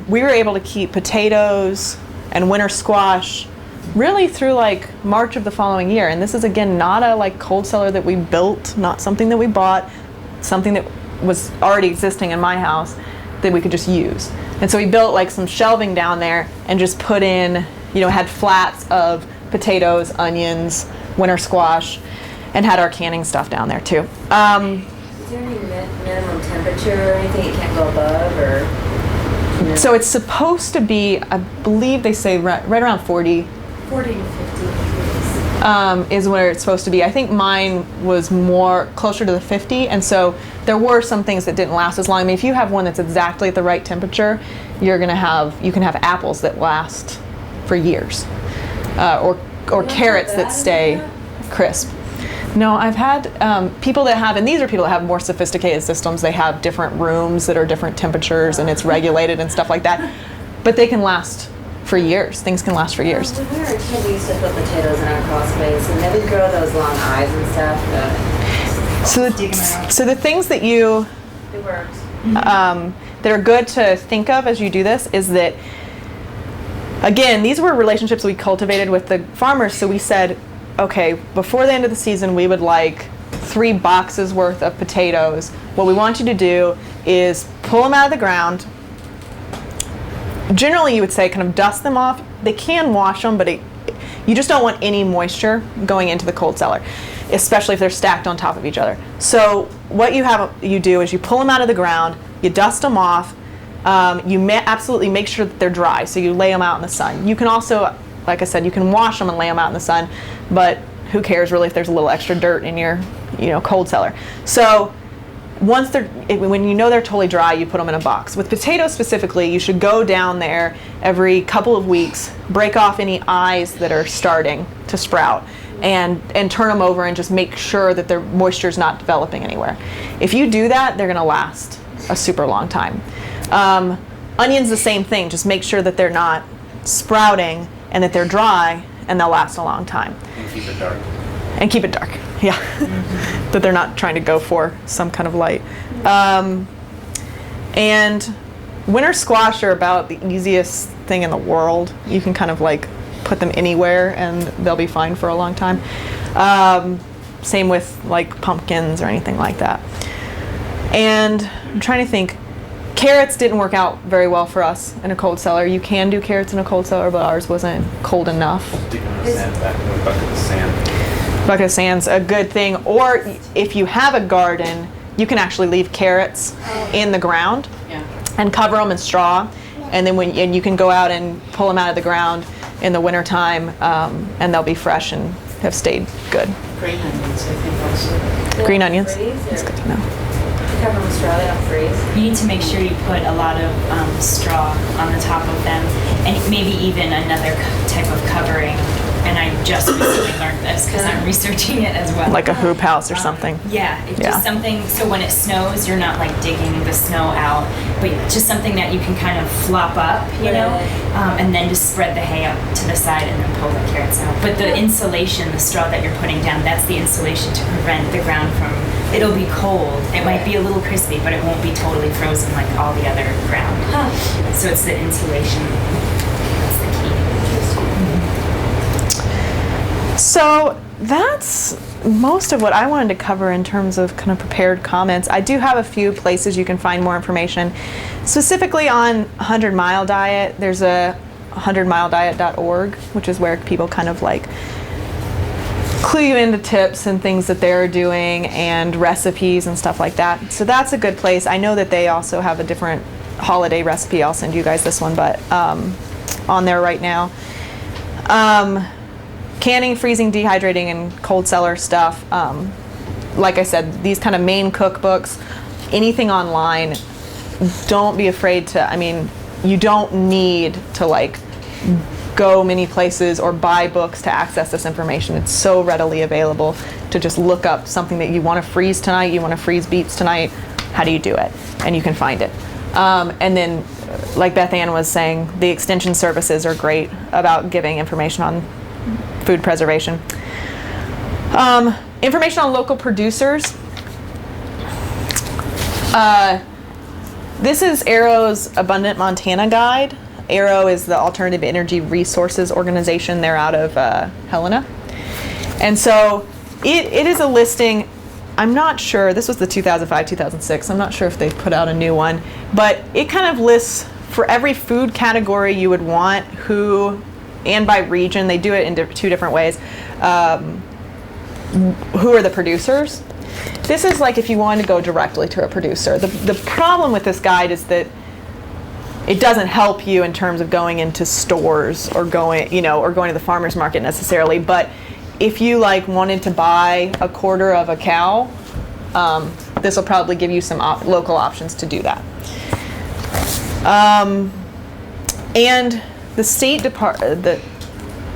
we were able to keep potatoes and winter squash really through like March of the following year. And this is again not a like cold cellar that we built, not something that we bought, something that was already existing in my house that we could just use. And so we built like some shelving down there and just put in, had flats of potatoes, onions, winter squash, and had our canning stuff down there too.
Is there any minimum temperature or anything it can't go above, or?
So it's supposed to be, I believe they say right around 40.
40 to 50
Is where it's supposed to be. I think mine was more closer to the 50, and so there were some things that didn't last as long. I mean, if you have one that's exactly at the right temperature, you can have apples that last for years, or carrots that stay crisp. No, I've had people that have, and these are people that have more sophisticated systems. They have different rooms that are different temperatures and it's regulated and stuff like that. But they can last for years. Things can last for years.
When we were a kid, we used to put potatoes in our crawl space, and they would grow those long eyes and stuff.
So the things that you
It works.
that are good to think of as you do this is that, again, these were relationships we cultivated with the farmers. So we said, okay, before the end of the season, we would like 3 boxes worth of potatoes. What we want you to do is pull them out of the ground. Generally, you would say kind of dust them off. They can wash them, but you just don't want any moisture going into the cold cellar, especially if they're stacked on top of each other. So what you do is you pull them out of the ground, you dust them off, you absolutely make sure that they're dry, so you lay them out in the sun. You can also, like I said, you can wash them and lay them out in the sun, but who cares really if there's a little extra dirt in your cold cellar. So when they're totally dry, you put them in a box. With potatoes specifically, you should go down there every couple of weeks, break off any eyes that are starting to sprout, and turn them over and just make sure that their moisture is not developing anywhere. If you do that, they're going to last a super long time. Onions, the same thing. Just make sure that they're not sprouting and that they're dry, and they'll last a long time.
And keep it dark.
And keep it dark, yeah. That they're not trying to go for some kind of light. And winter squash are about the easiest thing in the world. You can kind of like put them anywhere and they'll be fine for a long time. Same with like pumpkins or anything like that. And I'm trying to think. Carrots didn't work out very well for us in a cold cellar. You can do carrots in a cold cellar, but ours wasn't cold enough.
Stick them in the sand back in a bucket of sand.
Bucket of sand's a good thing. Or if you have a garden, you can actually leave carrots in the ground and cover them in straw. And then you can go out and pull them out of the ground in the wintertime, and they'll be fresh and have stayed good.
Green onions, I think also.
Green onions? That's good to know.
Cover them with straw, they don't freeze.
You need to make sure you put a lot of straw on the top of them, and maybe even another type of covering and I just recently learned this because I'm researching it as well.
Like a hoop house or something.
Yeah, it's just something, so when it snows, you're not like digging the snow out, but just something that you can kind of flop up, you know, and then just spread the hay up to the side and then pull the carrots out. But the insulation, the straw that you're putting down, that's the insulation to prevent the ground from, it'll be cold. It might be a little crispy, but it won't be totally frozen like all the other ground. So it's the insulation. That's the key.
So that's most of what I wanted to cover in terms of kind of prepared comments. I do have a few places you can find more information. Specifically on 100 Mile Diet, there's a 100milediet.org, which is where people kind of like clue you into tips and things that they're doing and recipes and stuff like that. So that's a good place. I know that they also have a different holiday recipe. I'll send you guys this one, but on there right now. Canning, freezing, dehydrating, and cold cellar stuff. Like I said, these kind of main cookbooks, anything online, don't be afraid to, I mean, you don't need to like go many places or buy books to access this information. It's so readily available to just look up something that you want to freeze tonight, you want to freeze beets tonight, how do you do it? And you can find it. And then, like Beth Ann was saying, the extension services are great about giving information on food preservation. Information on local producers. This is Arrow's Abundant Montana Guide. Arrow is the Alternative Energy Resources Organization. They're out of Helena. And so it is a listing. I'm not sure, this was the 2005-2006, I'm not sure if they put out a new one, but it kind of lists for every food category you would want, who, and by region, they do it in two different ways, who are the producers. This is like if you wanted to go directly to a producer. The problem with this guide is that it doesn't help you in terms of going into stores or going to the farmer's market necessarily, but if you like wanted to buy a quarter of a cow, this will probably give you some local options to do that. And the the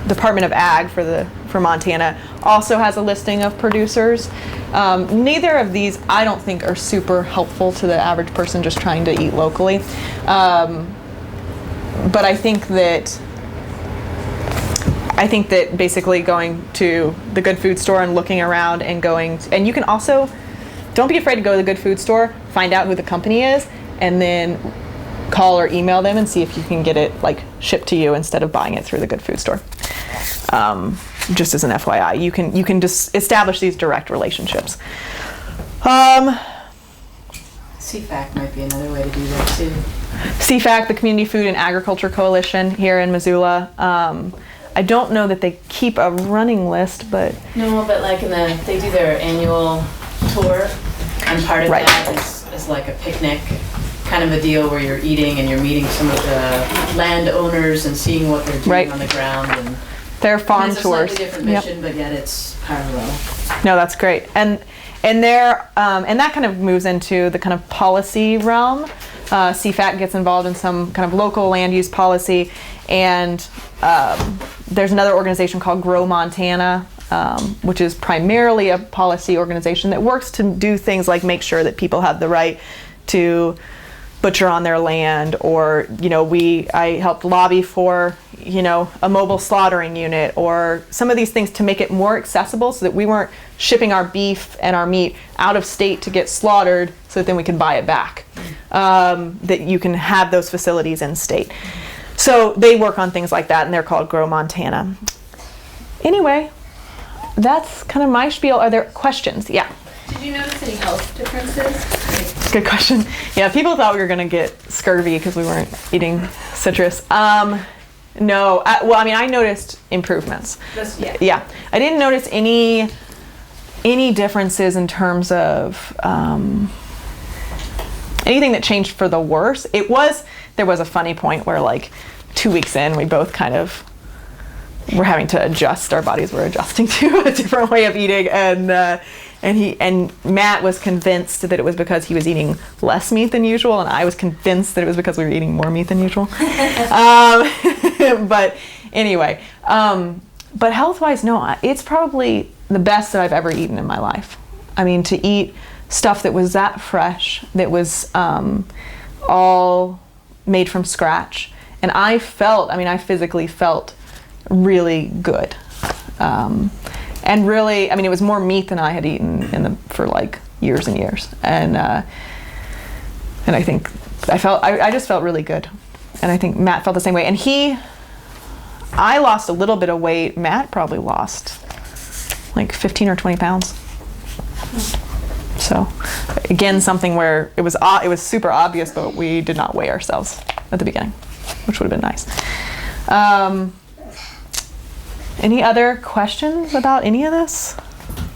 Department of Ag for Montana also has a listing of producers. Neither of these, I don't think, are super helpful to the average person just trying to eat locally. But I think that basically going to the Good Food Store and looking around and and you can also, don't be afraid to go to the Good Food Store, find out who the company is, and then call or email them and see if you can get it like shipped to you instead of buying it through the Good Food Store. Just as an FYI, you can just establish these direct relationships.
CFAC might be another way to do that too.
CFAC, the Community Food and Agriculture Coalition here in Missoula. I don't know that they keep a running list, but
No, but like they do their annual tour, and part of that is like a picnic kind of a deal where you're eating and you're meeting some of the landowners and seeing what they're doing on the ground. And
their farm
it's
tours.
It's a slightly different mission, but yet it's parallel.
No, that's great. And there, and that kind of moves into the kind of policy realm. CFAC gets involved in some kind of local land use policy, and there's another organization called Grow Montana, which is primarily a policy organization that works to do things like make sure that people have the right to butcher on their land, or I helped lobby for a mobile slaughtering unit, or some of these things to make it more accessible so that we weren't shipping our beef and our meat out of state to get slaughtered so that then we can buy it back. That you can have those facilities in state. So they work on things like that, and they're called Grow Montana. Anyway, that's kind of my spiel. Are there questions? Yeah.
Did you notice any health differences?
Good question. Yeah, people thought we were going to get scurvy because we weren't eating citrus. No, I noticed improvements. Yeah, I didn't notice any differences in terms of anything that changed for the worse. There was a funny point where like 2 weeks in, we both kind of were having to adjust. Our bodies were adjusting to a different way of eating, and Matt was convinced that it was because he was eating less meat than usual, and I was convinced that it was because we were eating more meat than usual. But anyway, But health-wise, no, it's probably the best that I've ever eaten in my life. I mean, to eat stuff that was that fresh, that was all made from scratch. And I physically felt really good. And really, I mean, it was more meat than I had eaten for like years and years. And I think I just felt really good. And I think Matt felt the same way. And I lost a little bit of weight. Matt probably lost like 15 or 20 pounds. So again, something where it was super obvious, but we did not weigh ourselves at the beginning, which would have been nice. Any other questions about any of this?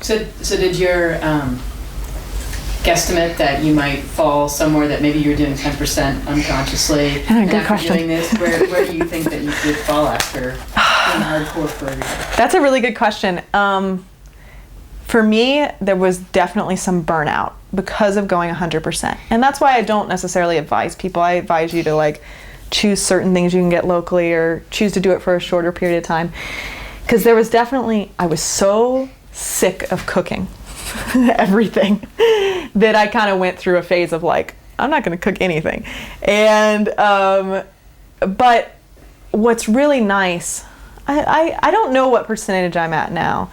So did your guesstimate that you might fall somewhere that maybe you're doing 10% unconsciously, and
good
after
question.
doing this, where do you think that you could fall after doing hardcore for a year?
That's a really good question. For me, there was definitely some burnout because of going 100%. And that's why I don't necessarily advise people. I advise you to like choose certain things you can get locally or choose to do it for a shorter period of time. Because there was definitely, I was so sick of cooking everything that I kind of went through a phase of like, I'm not going to cook anything. And, but what's really nice, I don't know what percentage I'm at now.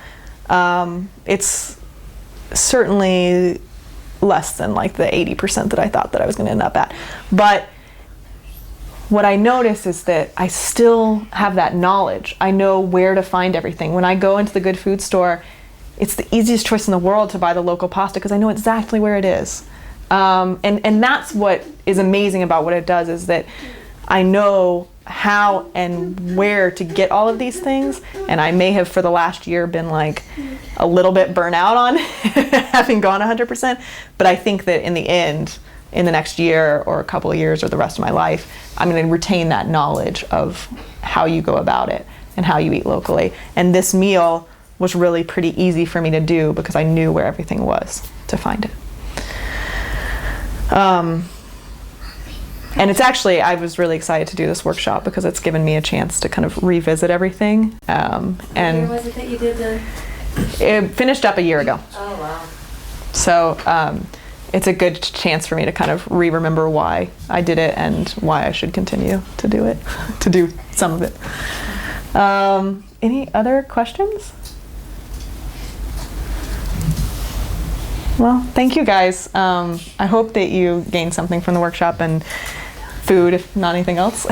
It's certainly less than like the 80% that I thought that I was going to end up at. But what I notice is that I still have that knowledge. I know where to find everything. When I go into the good food store, it's the easiest choice in the world to buy the local pasta because I know exactly where it is. And that's what is amazing about what it does, is that I know how and where to get all of these things. And I may have for the last year been like a little bit burnt out on having gone 100%. But I think that in the end, in the next year or a couple of years or the rest of my life, I'm going to retain that knowledge of how you go about it and how you eat locally. And this meal was really pretty easy for me to do because I knew where everything was to find it. And it's actually, I was really excited to do this workshop because it's given me a chance to kind of revisit everything. And
What year was it that you did the?
It finished up a year ago.
Oh, wow.
So it's a good chance for me to kind of remember why I did it and why I should continue to do it, to do some of it. Any other questions? Well, thank you guys. I hope that you gained something from the workshop and food, if not anything else.